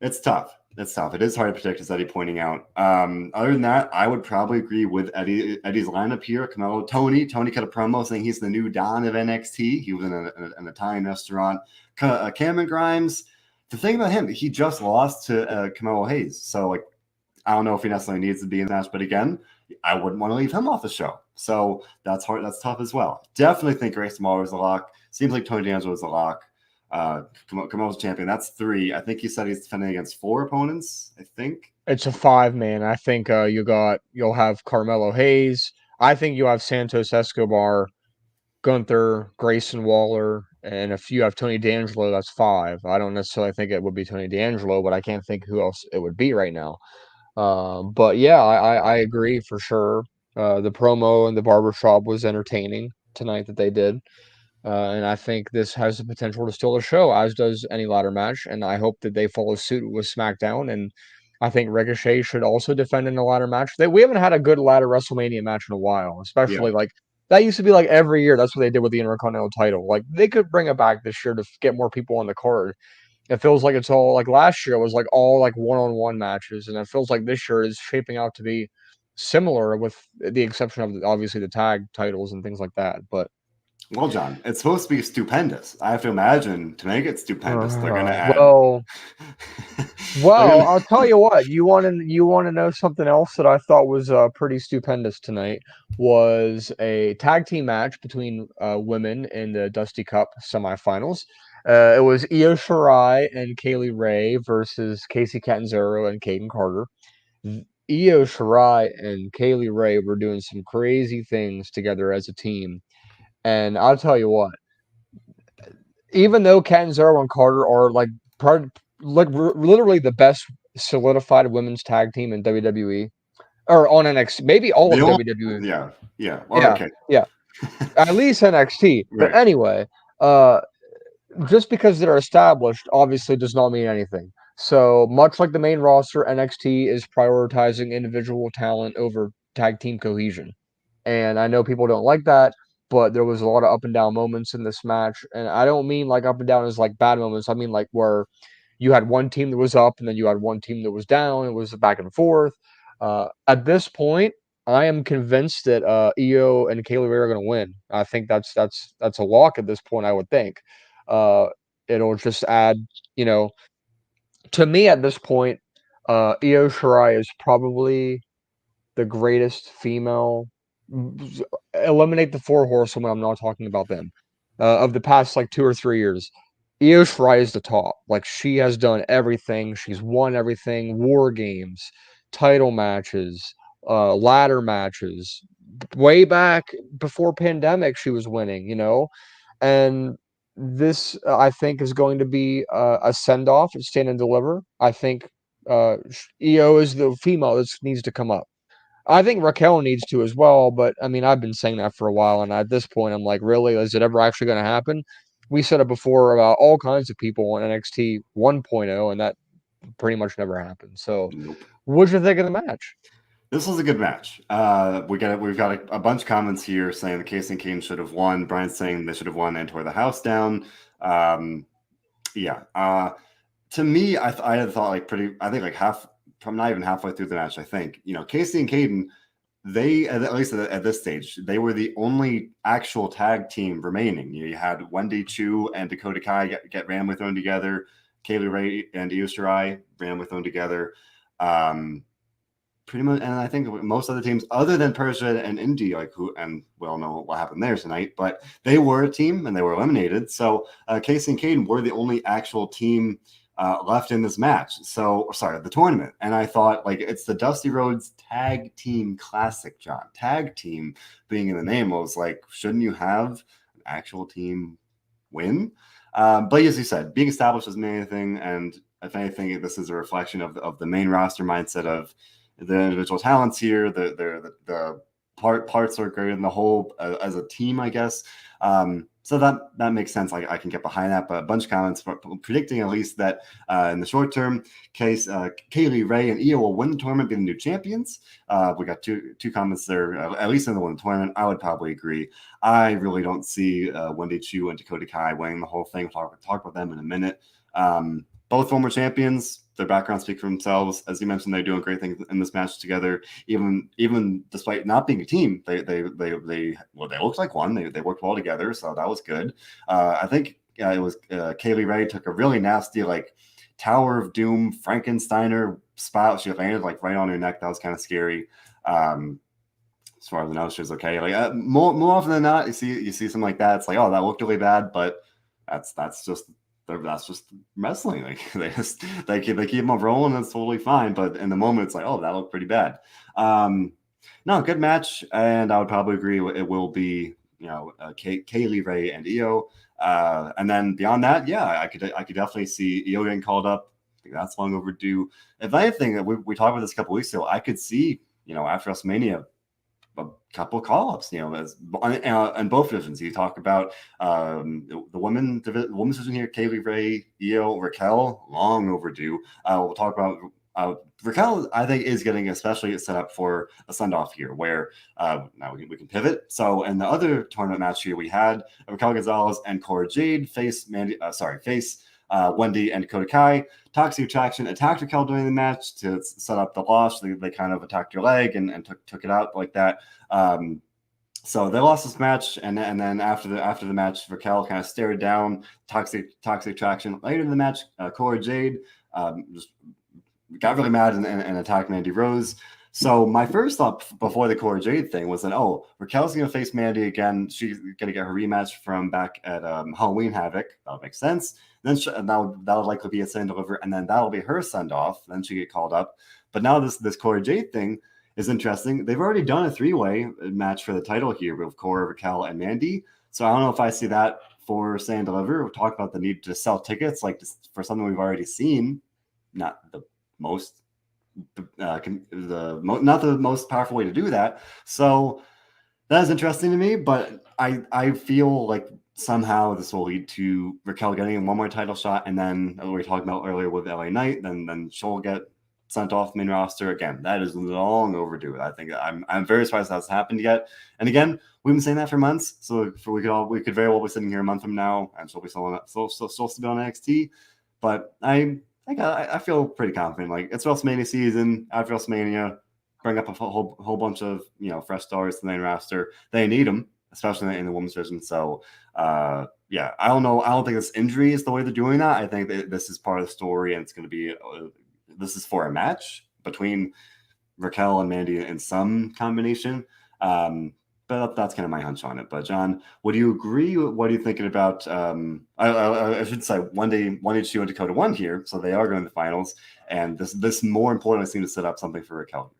it's tough. It's tough. It is hard to predict, as Eddie pointing out. Other than that, I would probably agree with Eddie's lineup here. Carmelo, Tony cut a promo saying he's the new Don of NXT. He was in an Italian restaurant. Cameron Grimes, the thing about him, he just lost to Carmelo Hayes. So, like, I don't know if he necessarily needs to be in the match, but again, I wouldn't want to leave him off the show. So that's hard. That's tough as well. Definitely think Grayson Waller is a lock. Seems like Tony D'Angelo is a lock. Carmelo's champion. That's 3. I think he said he's defending against 4 opponents. I think it's a 5-man. I think you'll have Carmelo Hayes. I think you have Santos Escobar. Gunther, Grayson Waller, and if you have Tony D'Angelo, that's 5. I don't necessarily think it would be Tony D'Angelo, but I can't think who else it would be right now. But yeah, I agree for sure. The promo and the barbershop was entertaining tonight that they did. And I think this has the potential to steal the show, as does any ladder match. And I hope that they follow suit with SmackDown. And I think Ricochet should also defend in a ladder match. We haven't had a good ladder WrestleMania match in a while, Yeah. especially like that used to be like every year. That's what they did with the Intercontinental title. Like they could bring it back this year to get more people on the card. It feels like it's all like last year was like all like one-on-one matches, and it feels like this year is shaping out to be similar, with the exception of obviously the tag titles and things like that. But Well, John, it's supposed to be stupendous. I have to imagine to make it stupendous, they're going to add. well, they're well, gonna, I'll tell you what. You want to know something else that I thought was pretty stupendous tonight was a tag team match between women in the Dusty Cup semifinals. It was Io Shirai and Kaylee Ray versus Casey Catanzaro and Caden Carter. Io Shirai and Kaylee Ray were doing some crazy things together as a team, and I'll tell you what. Even though Catanzaro and Carter are like literally the best solidified women's tag team in WWE or on NXT, maybe all the of only, WWE. yeah, yeah. Well, Yeah, okay. yeah, at least NXT. But Right. anyway, uh, just because they're established obviously does not mean anything. So much like the main roster, NXT is prioritizing individual talent over tag team cohesion. And I know people don't like that, but there was a lot of up and down moments in this match. And I don't mean like up and down as like bad moments. I mean like where you had one team that was up and then you had one team that was down. It was back and forth. At this point, I am convinced that Io and Kaylee Ray are going to win. I think that's a lock at this point. I would think. Uh, it'll just add, you know, to me at this point, Io Shirai is probably the greatest female. Eliminate the 4 horsewomen. I'm not talking about them. Of the past like 2 or 3 years, Io Shirai is the top. Like she has done everything. She's won everything. War games, title matches, ladder matches. Way back before pandemic, she was winning. And this I think is going to be a send off at Stand and Deliver. I think Io is the female that needs to come up. I think Raquel needs to as well, but I mean, I've been saying that for a while, and at this point, I'm like, really, is it ever actually going to happen? We said it before about all kinds of people on NXT 1.0, and that pretty much never happened. So, Nope. what'd you think of the match? This was a good match. We've got a bunch of comments here saying that Casey and Kane should have won. Brian's saying they should have won and tore the house down. Yeah. To me, I had thought like pretty. I think like half. I'm not even halfway through the match. I think Casey and Caden. They at least at this stage, they were the only actual tag team remaining. You had Wendy Chu and Dakota Kai get randomly thrown together. Kaylee Ray and Io Shirai randomly thrown together. Pretty much, and I think most other teams, other than Persia and Indy, we all know what happened there tonight, but they were a team and they were eliminated. So Casey and Caden were the only actual team left in this match. So, sorry, the tournament. And I thought, like, it's the Dusty Rhodes Tag Team Classic, John. Tag team being in the name, I was like, shouldn't you have an actual team win? But as you said, being established doesn't mean anything. And if anything, this is a reflection of the main roster mindset of the individual talents here. The parts are great in the whole as a team, I guess. So that makes sense. I can get behind that. But a bunch of comments predicting at least that in the short term, Kaylee Ray and Io will win the tournament, be the new champions. We got two comments there, at least in the win tournament. I would probably agree. I really don't see Wendy Chu and Dakota Kai winning the whole thing. We'll talk about them in a minute. Both former champions. Their backgrounds speak for themselves. As you mentioned, they're doing great things in this match together. Even despite not being a team, they looked like one. They worked well together, so that was good. I think it was Kaylee Ray took a really nasty Tower of Doom Frankensteiner spot. She landed right on her neck. That was kind of scary. As far as I know, she was okay. More often than not, you see something like that. It's like, oh, that looked really bad, but that's just wrestling. They keep them rolling. That's totally fine. But in the moment, it's like, oh, that looked pretty bad. No, good match, and I would probably agree it will be Kaylee Ray and Io. And then beyond that, yeah, I could definitely see Io getting called up. I think that's long overdue. If anything, we talked about this a couple weeks ago, I could see, after WrestleMania, a couple of call-ups, as on both divisions. You talk about the women's division here, Kaylee Ray, Io, Raquel, long overdue. We'll talk about Raquel, I think, is getting especially set up for a send-off here, where now we can pivot. So in the other tournament match here, we had Raquel Gonzalez and Cora Jade face Wendy and Dakota Kai. Toxic Attraction attacked Raquel during the match to set up the loss. They kind of attacked her leg and took it out like that. So they lost this match, and then after the match, Raquel kind of stared down Toxic Attraction. Later in the match, Cora Jade just got really mad and attacked Mandy Rose. So my first thought before the Cora Jade thing was that, Raquel's going to face Mandy again. She's going to get her rematch from back at Halloween Havoc. That would make sense. Then that would likely be a send deliver, and then that'll be her send off. Then she get called up. But now this Cora Jade thing is interesting. They've already done a 3-way match for the title here with Cora, Raquel, and Mandy. So I don't know if I see that for send deliver. We'll talk about the need to sell tickets for something we've already seen. Not the most not the most powerful way to do that. So that is interesting to me, but I feel like somehow this will lead to Raquel getting one more title shot, and then we were talking about earlier with LA Knight, then she'll get sent off the main roster again. That is long overdue. I think I'm very surprised that's happened yet. And again, we've been saying that for months, so we could very well be sitting here a month from now and she'll still be on NXT. But I feel pretty confident. Like, it's WrestleMania season. After WrestleMania, bring up a whole bunch of fresh stars to the main roster. They need them, especially in the women's division. So yeah, I don't know. I don't think this injury is the way they're doing that. I think that this is part of the story, and it's going to be this is for a match between Raquel and Mandy in some combination. But that's kind of my hunch on it. But John, would you agree? What are you thinking about? I should say one day Chu and Dakota won here, so they are going to the finals. And this more importantly seems to set up something for Raquel.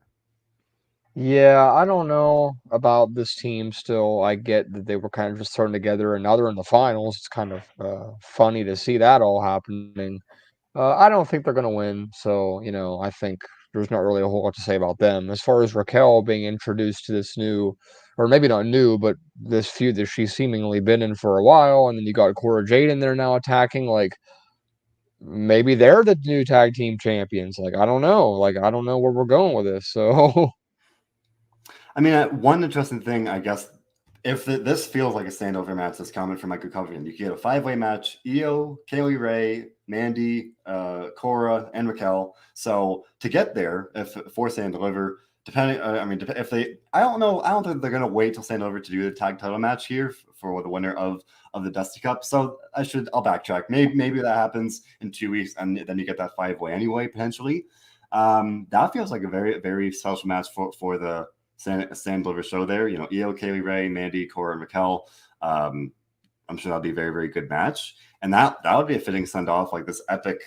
Yeah, I don't know about this team still. I get that they were kind of just thrown together and now they're in the finals. It's kind of funny to see that all happening. I don't think they're going to win. So, I think there's not really a whole lot to say about them. As far as Raquel being introduced to this new, or maybe not new, but this feud that she's seemingly been in for a while, and then you got Cora Jade in there now attacking, like, maybe they're the new tag team champions. Like, I don't know. Like, I don't know where we're going with this. So, I mean, one interesting thing, I guess, if this feels like a standover match, this comment from Michael Covington, you could get a 5-way match: Io, Kaylee Ray, Mandy, Cora, and Raquel. So to get there, if for stand deliver, depending, if they, I don't think they're gonna wait till stand deliver to do the tag title match here for the winner of the Dusty Cup. So I'll backtrack. Maybe that happens in 2 weeks, and then you get that 5-way anyway potentially. That feels like a very, very special match for the stand deliver show there. Io, Kaylee Ray, Mandy, Cora, and Raquel. I'm sure that'll be a very, very good match. And that would be a fitting send off, like this epic,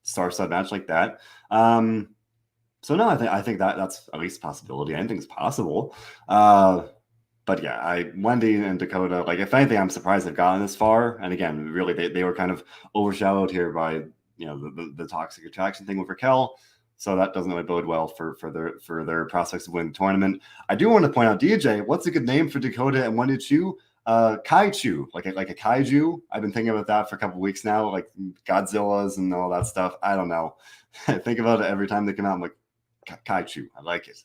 star-stud match like that. So no, I think that's at least a possibility. I think it's possible. But yeah, Wendy and Dakota, like, if anything, I'm surprised they've gotten this far. And again, really, they were kind of overshadowed here by the Toxic Attraction thing with Raquel. So that doesn't really bode well for their prospects of winning the tournament. I do want to point out, DJ, what's a good name for Dakota and Wendy Chu? Kaiju, like a kaiju. I've been thinking about that for a couple of weeks now, like Godzillas and all that stuff. I don't know. I think about it every time they come out. I'm like, kaiju. I like it.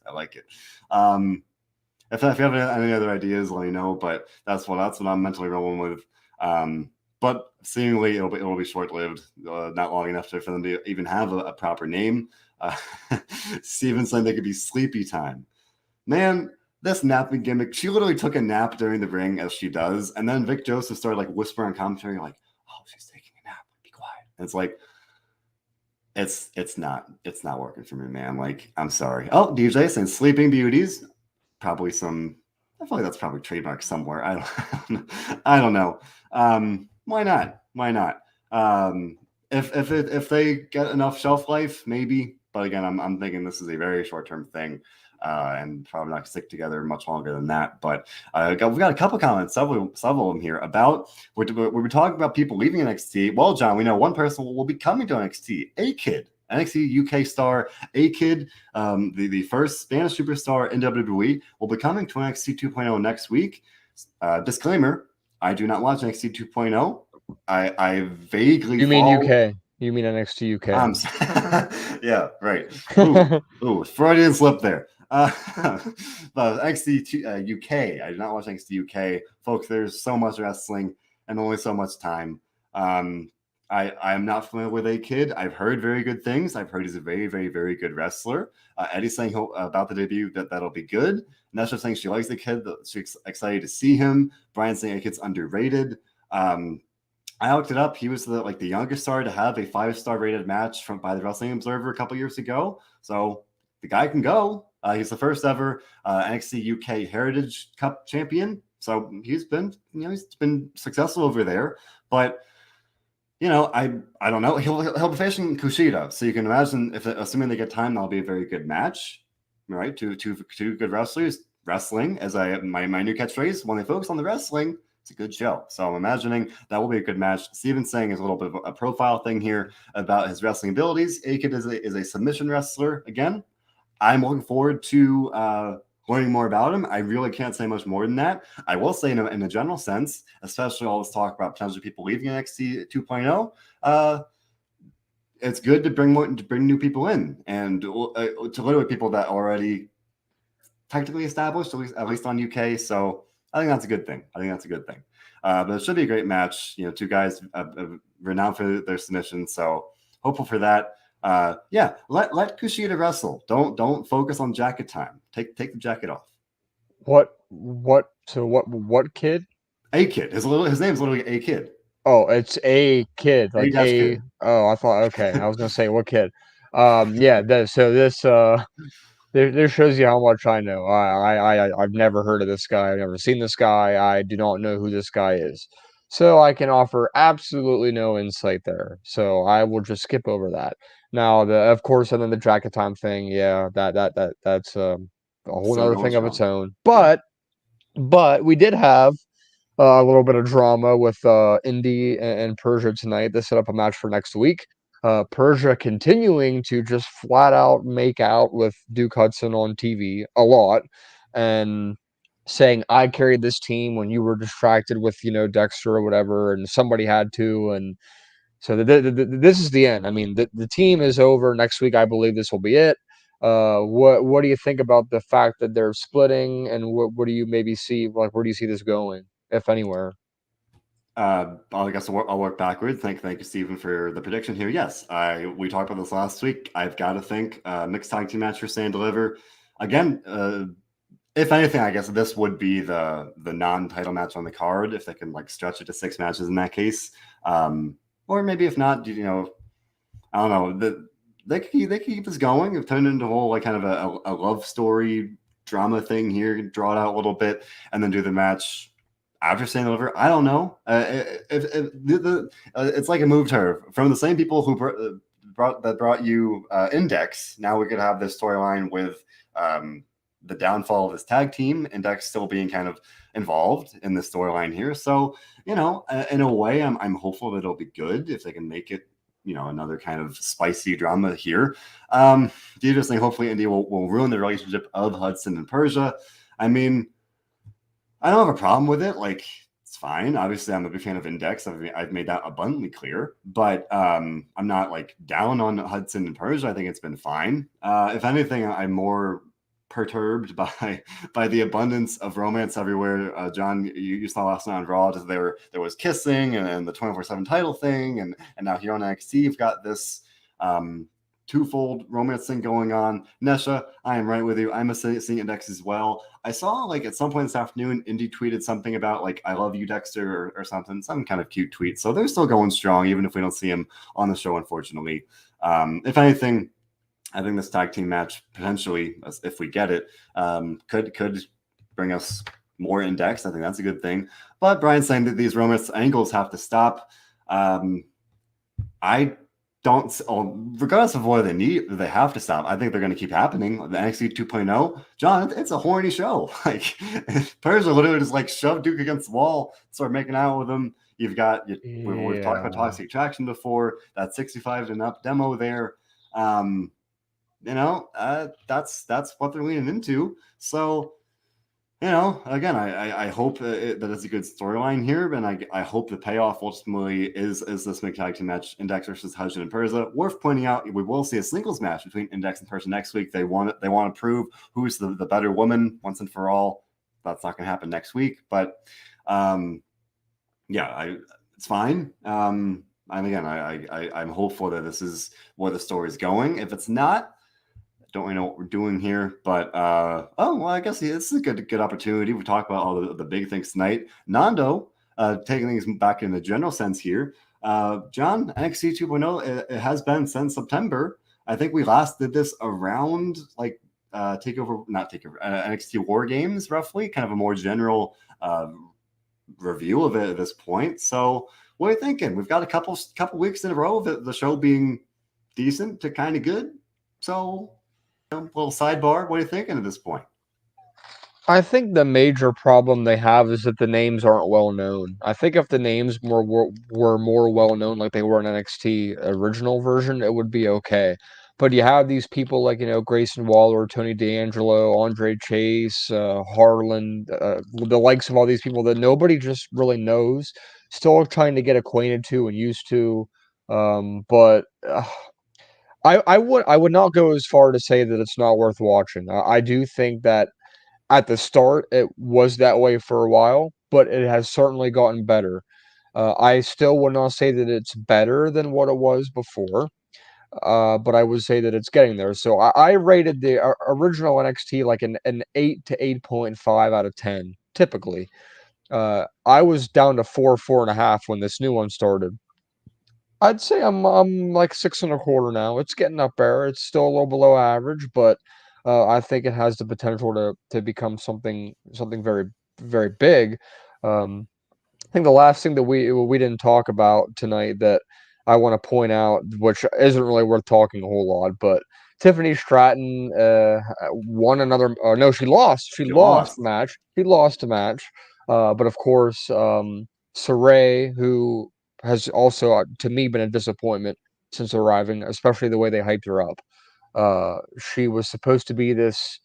If you have any other ideas, let me know. But that's what I'm mentally rolling with. But seemingly it'll be short lived, not long enough for them to even have a proper name. Steven saying they could be Sleepy Time. Man, this napping gimmick. She literally took a nap during the ring, as she does, and then Vic Joseph started like whispering on commentary, like, "Oh, she's taking a nap. Be quiet." And it's like, it's not working for me, man. Like, I'm sorry. Oh, DJ saying Sleeping Beauties. Probably some. I feel like that's probably trademarked somewhere. I don't know. Why not? If they get enough shelf life, maybe. But again, I'm thinking this is a very short term thing. and probably not stick together much longer than that. But we got a couple comments, several of them here about we're talking about people leaving NXT. Well, John, we know one person will be coming to NXT, A-Kid. NXT UK star A-Kid, the first Spanish superstar in WWE, will be coming to NXT 2.0 next week. Disclaimer, I do not watch NXT 2.0. I vaguely You mean follow. UK? You mean NXT UK? Yeah, right. Ooh, Freudian slip there. But NXT UK, I do not watch NXT UK. Folks, there's so much wrestling and only so much time. I am not familiar with A-Kid. I've heard very good things. I've heard he's a very, very, very good wrestler. Eddie's saying about the debut that'll be good. Nesha saying she likes the kid. She's excited to see him. Brian's saying A-Kid's underrated. I looked it up. He was the youngest star to have a 5-star rated match by the Wrestling Observer a couple years ago. So the guy can go. He's the first ever NXT UK Heritage Cup champion. So he's been successful over there. But I don't know. He'll be facing Kushida. So you can imagine assuming they get time, that'll be a very good match. Right? Two good wrestlers wrestling as my new catchphrase. When they focus on the wrestling, it's a good show. So I'm imagining that will be a good match. Steven's saying is a little bit of a profile thing here about his wrestling abilities. A-Kid is a submission wrestler. Again, I'm looking forward to learning more about him. I really can't say much more than that. I will say in a general sense, especially all this talk about potential people leaving NXT 2.0, it's good to bring new people in and to literally people that already technically established, at least on UK. So I think that's a good thing. But it should be a great match. Two guys renowned for their submission. So hopeful for that. Let Kushida wrestle. Don't focus on jacket time. Take the jacket off. What kid? A-Kid. His name's literally A-Kid. Oh, it's a kid, like Kid. Oh, I thought, okay, I was gonna say what kid. Yeah. This shows you how much I know. I've never heard of this guy. I've never seen this guy. I do not know who this guy is. So I can offer absolutely no insight there. So I will just skip over that. Now, of course, and then the jacket time thing. Yeah, that's a whole Still other going thing of its strong. own. But we did have a little bit of drama with Indy and Persia tonight. They set up a match for next week. Persia continuing to just flat out make out with Duke Hudson on TV a lot and saying, I carried this team when you were distracted with, Dexter or whatever, and somebody had to. And so this is the end. I mean, the team is over next week. I believe this will be it. What do you think about the fact that they're splitting, and what do you maybe see, like, where do you see this going, if anywhere? I guess I'll work backwards. Thank you, Stephen, for the prediction here. Yes, we talked about this last week. I've got to think mixed tag team match for Stand Deliver. Again, if anything, I guess this would be the non-title match on the card if they can stretch it to 6 matches in that case. Or maybe if not, I don't know. They could keep this going. It turned into a whole kind of a love story drama thing here. Draw it out a little bit and then do the match after Stand Deliver. I don't know. It's like a move to from the same people who brought you Index. Now we could have this storyline with the downfall of this tag team. Index still being kind of involved in the storyline here. So in a way, I'm hopeful that it'll be good if they can make it another kind of spicy drama here. Do you just think hopefully Indy will ruin the relationship of Hudson and Persia? I mean, I don't have a problem with it. It's fine. Obviously, I'm a big fan of Index. I've made that abundantly clear. But I'm not down on Hudson and Persia. I think it's been fine. If anything, I'm more perturbed by the abundance of romance everywhere. John, you saw last night on Raw. There was kissing and the 24/7 title thing, and now here on NXT, you've got this twofold romance thing going on. Nesha, I am right with you. I'm seeing Index as well. I saw at some point this afternoon, Indy tweeted something about I love you, Dexter, or something, some kind of cute tweet. So they're still going strong, even if we don't see him on the show, unfortunately. If anything, I think this tag team match potentially, if we get it, could bring us more Index. I think that's a good thing. But Brian's saying that these romance angles have to stop. I regardless of whether they have to stop, I think they're going to keep happening. The NXT 2.0, John, it's a horny show. Like, players are literally just like shove Duke against the wall, start making out with him. We've talked about Yeah. Toxic Attraction before, that 65 and up demo there. That's what they're leaning into. So, again, I hope that it's a good storyline here, and I hope the payoff ultimately is this tag team match, Index versus Hudson and Perza. Worth pointing out, we will see a singles match between Index and Perza next week. They want to prove who's the better woman once and for all. That's not going to happen next week, but it's fine. And again, I'm hopeful that this is where the story is going. If it's not, don't really know what we're doing here, but I guess this is a good opportunity. We talk about all the big things tonight. Nando, taking things back in the general sense here. John, NXT 2.0, it has been since September. I think we last did this around like NXT War Games, roughly, kind of a more general review of it at this point. So what are you thinking? We've got a couple weeks in a row of the show being decent to kind of good. So little sidebar. What are you thinking at this point? I think the major problem they have is that the names aren't well known. I think if the names were more well known, like they were in NXT original version, it would be okay. But you have these people like Grayson Waller, Tony D'Angelo, Andre Chase, Harlan, the likes of all these people that nobody just really knows. Still trying to get acquainted to and used to. But I would not go as far to say that it's not worth watching. I do think that at the start, it was that way for a while, but it has certainly gotten better. I still would not say that it's better than what it was before, but I would say that it's getting there. So I rated the original NXT like an 8 to 8.5 out of 10, typically. I was down to 4.5 when this new one started. I'd say I'm like 6.25 now. It's getting up there. It's still a little below average, but I think it has the potential to become something very very big. I think the last thing that we didn't talk about tonight that I want to point out, which isn't really worth talking a whole lot, but Tiffany Stratton won another. No, she lost. She She lost lost. a match. She lost a match. But of course, Saray, who has also to me been a disappointment since arriving, especially the way they hyped her up. She was supposed to be this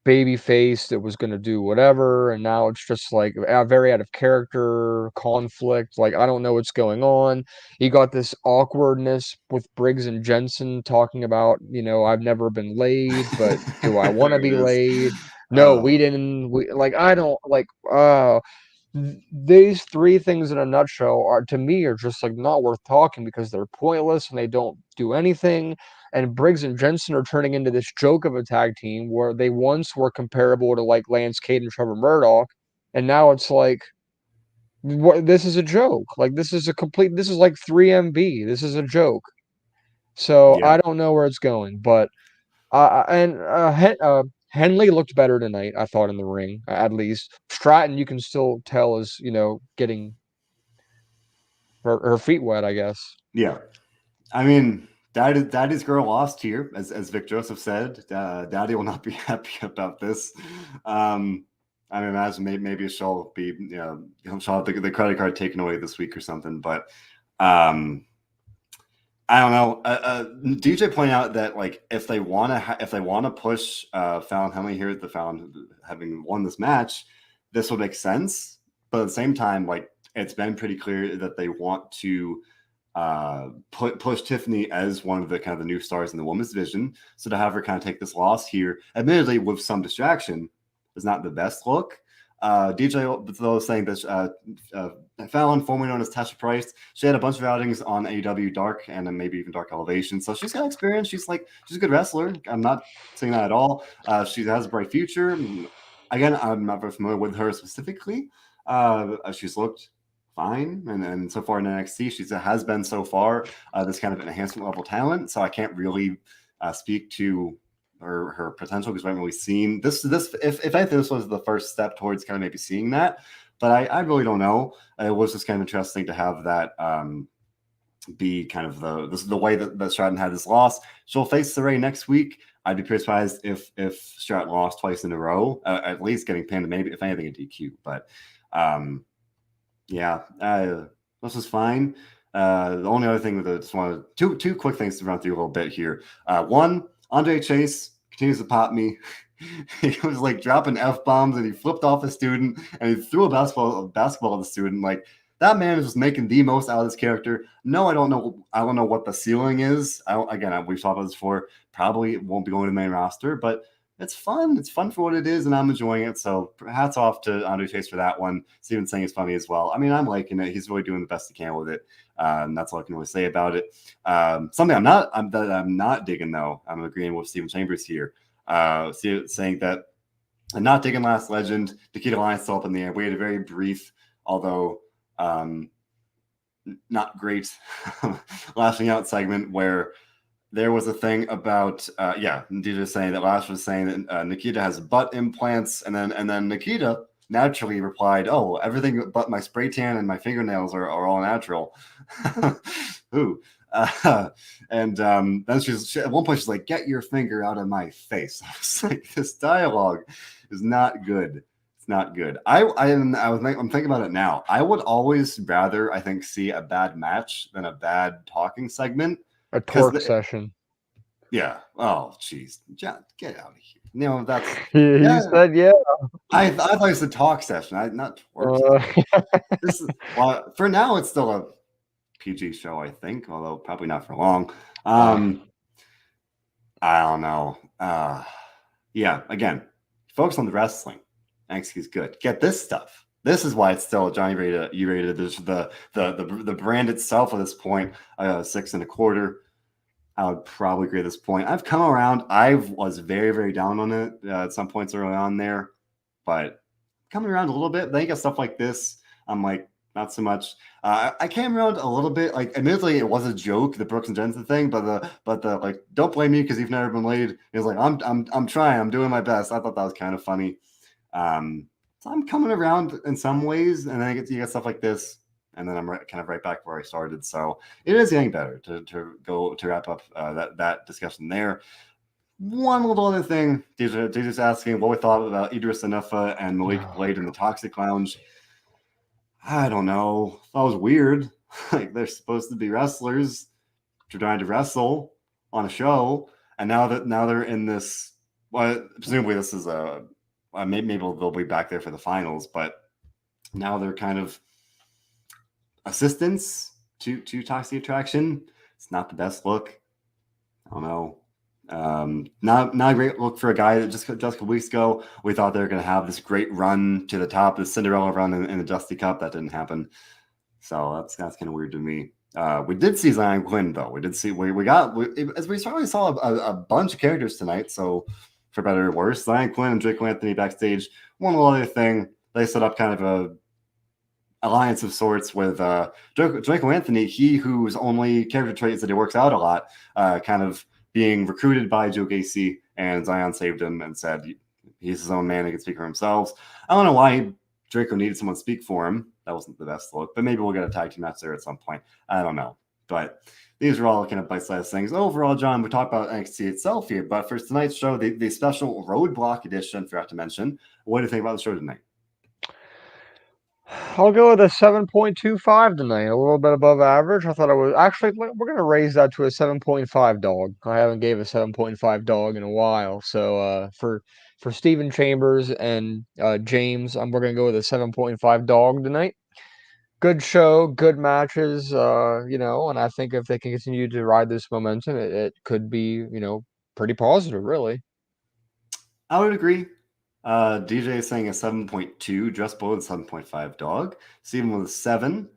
baby face that was going to do whatever, and now it's just like very out of character, conflict. Like I don't know what's going on. You got this awkwardness with Briggs and Jensen talking about, I've never been laid, but do I want to There it be is. laid? No, we Oh, didn't. We like I don't like. These three things in a nutshell are to me are just like not worth talking because they're pointless and they don't do anything. And Briggs and Jensen are turning into this joke of a tag team where they once were comparable to like Lance Cade and Trevor Murdoch, and now it's like this is a joke. Like this is like 3MB. This is a joke. So yeah. I don't know where it's going, but Henley looked better tonight, I thought, in the ring, at least. Stratton, you can still tell is, getting her feet wet, I guess. Yeah. I mean, Daddy's girl lost here, as Vic Joseph said. Daddy will not be happy about this. I mean, imagine maybe she'll be, she'll have the credit card taken away this week or something. But I don't know. DJ pointed out that like if they want to push Fallon Henley here at the Fallon having won this match, this would make sense. But at the same time, like it's been pretty clear that they want to push Tiffany as one of the kind of the new stars in the women's division. So to have her kind of take this loss here, admittedly with some distraction, is not the best look. DJ though was saying that Fallon, formerly known as Tasha Price, she had a bunch of outings on AEW Dark and then maybe even Dark Elevation. So she's got experience. She's a good wrestler. I'm not saying that at all. She has a bright future. Again, I'm not very familiar with her specifically. She's looked fine, and so far in NXT, she has been so far this kind of enhancement level talent. So I can't really speak to her potential because we haven't really seen this. If I think this was the first step towards kind of maybe seeing that, but I really don't know. It was just kind of interesting to have that be kind of the way that Stratton had his loss. She'll face Saray next week. I'd be pretty surprised if Stratton lost twice in a row, at least getting pinned, maybe if anything a DQ. But this is fine. The only other thing that I just wanted two quick things to run through a little bit here. One, Andre Chase continues to pop me. He was like dropping F-bombs and he flipped off a student and he threw a basketball at the student. Like, that man is just making the most out of this character. No, I don't know what the ceiling is. We've talked about this before. Probably won't be going to the main roster, but it's fun. It's fun for what it is, and I'm enjoying it. So hats off to Andre Chase for that one. Steven Singh is funny as well. I mean, I'm liking it. He's really doing the best he can with it. And that's all I can really say about it. Something I'm not digging though. I'm agreeing with Steven Chambers here, saying that I'm not digging Last Legend. Nikita Lyons still up in the air. We had a very brief, although not great lashing out segment where there was a thing about Nikita saying that Lash was saying that Nikita has butt implants, and then Nikita naturally replied, "Oh, everything but my spray tan and my fingernails are all natural." Ooh. Then she at one point she's like, "Get your finger out of my face." I was like, this dialogue is not good. It's not good. I'm thinking about it now. I would always rather, I think, see a bad match than a bad talking segment. A torque session. Yeah. Oh, jeez. John, get out of here. You know, that's... You said, yeah. I thought it was a talk session. Not twerk session. This is, well, for now, it's still a PG show, I think, although probably not for long. I don't know. Again, focus on the wrestling. NXT is good. Get this stuff. This is why it's still Johnny rated. You rated. There's the brand itself at this point, 6.25. I would probably agree at this point. I've come around. I was very, very down on it at some points early on there, but coming around a little bit. Then you got stuff like this. I'm like, not so much. I came around a little bit. Like, admittedly, it was a joke, the Brooks and Jensen thing, but the like, don't blame me because you've never been laid. He was like, I'm trying. I'm doing my best. I thought that was kind of funny. So I'm coming around in some ways, and then you get stuff like this. And then I'm kind of right back where I started. So it is getting better to wrap up that discussion there. One little other thing, DJ's asking what we thought about Idris Anufa and Malik Blade in the Toxic Lounge. I don't know. That was weird. Like, they're supposed to be wrestlers trying to wrestle on a show, and now they're in this. Well, presumably this is maybe they'll be back there for the finals, but now they're kind of assistants to Toxic Attraction. It's not the best look. I don't know. Not a great look for a guy that just a couple weeks ago we thought they were going to have this great run to the top, the Cinderella run in the Dusty Cup. That didn't happen. So that's kind of weird to me. We did see Zion Quinn though. We did see as we certainly saw a bunch of characters tonight. So for better or worse, Zion Quinn and Draco Anthony backstage. One little other thing, they set up kind of a alliance of sorts with Draco Anthony, he whose only character trait is that he works out a lot, kind of being recruited by Joe Gacy, and Zion saved him and said he's his own man, he can speak for himself. I don't know why Draco needed someone to speak for him. That wasn't the best look, but maybe we'll get a tag team match there at some point. I don't know. But these are all kind of bite-sized things. Overall, John, we talked about NXT itself here, but for tonight's show, the special Roadblock edition, forgot to mention, what do you think about the show tonight? I'll go with a 7.25 tonight, a little bit above average. I thought it was actually, we're going to raise that to a 7.5 dog. I haven't gave a 7.5 dog in a while. So for Stephen Chambers and James, we're going to go with a 7.5 dog tonight. Good show, good matches, and I think if they can continue to ride this momentum, it could be, pretty positive, really. I would agree. DJ is saying a 7.2, just below the 7.5 dog. Steven with a 7.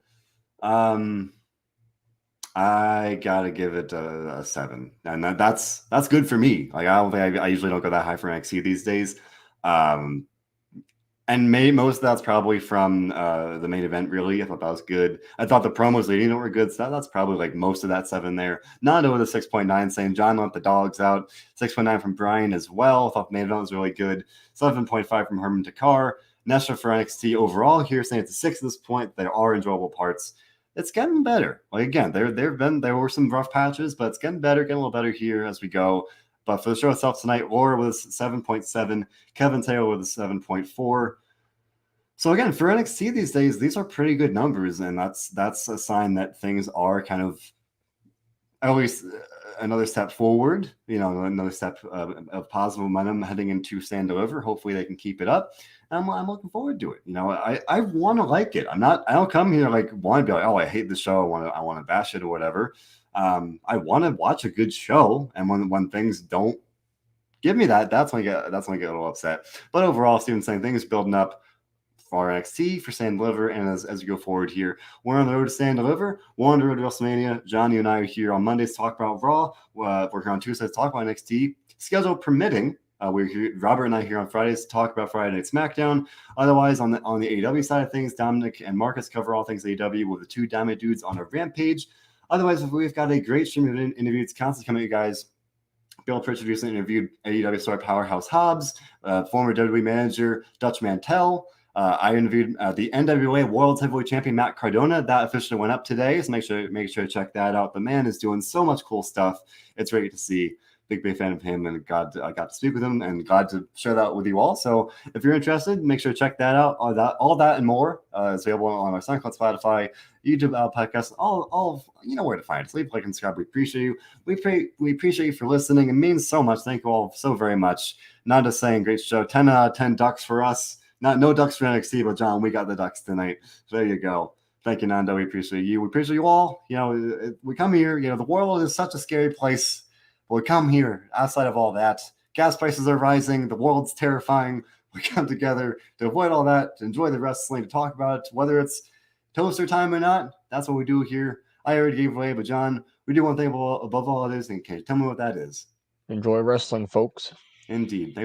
I gotta give it a 7, and that's good for me. Like, I don't think I usually don't go that high for NXT these days. And most of that's probably from the main event, really. I thought that was good. I thought the promos leading it were good, so that's probably like most of that 7 there. Nando with a 6.9 saying John let the dogs out. 6.9 from Brian as well. I thought the main event was really good. 7.5 from Herman Takar. Nesha for NXT overall here saying it's a 6 at this point. There are enjoyable parts. it's getting better. Like again, there were some rough patches, but it's getting better, getting a little better here as we go. But for the show itself tonight, Laura was 7.7, Kevin Taylor with a 7.4. So again, for NXT these days, these are pretty good numbers, and that's a sign that things are kind of at least another step forward. Another step of positive momentum heading into Stand Deliver. Hopefully, they can keep it up. And I'm looking forward to it. I want to like it. I don't come here like want to be like, oh, I hate the show. I want to bash it or whatever. I want to watch a good show, and when things don't give me that, that's when I get a little upset. But overall, Steven's saying things building up for NXT, for Stand Deliver, and as we go forward here, we're on the road to Stand Deliver. We're on the road to WrestleMania. John, you and I are here on Mondays to talk about Raw. We're here on Tuesdays to talk about NXT. Schedule permitting, we're here, Robert and I here on Fridays to talk about Friday Night SmackDown. Otherwise, on the AEW side of things, Dominic and Marcus cover all things AEW with the two Diamond Dudes on a Rampage. Otherwise, we've got a great stream of interviews constantly coming at you guys. Bill Pritchard recently interviewed AEW star Powerhouse Hobbs, former WWE manager Dutch Mantel. I interviewed the NWA World Heavyweight Champion Matt Cardona. That officially went up today, so make sure to check that out. The man is doing so much cool stuff. It's great to see. Big fan of him, and I got to speak with him, and glad to share that with you all. So if you're interested, make sure to check that out. All that and more is available on our SoundCloud, Spotify, YouTube, podcast. All you know where to find us. Leave a like and subscribe. We appreciate you. We appreciate you for listening. It means so much. Thank you all so very much. Not just saying great show. 10 out of 10 ducks for us. No ducks for NXT, but John, we got the ducks tonight. So there you go. Thank you, Nando. We appreciate you. We appreciate you all. We come here. The world is such a scary place. But we come here. Outside of all that, gas prices are rising. The world's terrifying. We come together to avoid all that, to enjoy the wrestling, to talk about it, whether it's toaster time or not. That's what we do here. I already gave away, but John, we do one thing above all others. And can you tell me what that is? Enjoy wrestling, folks. Indeed.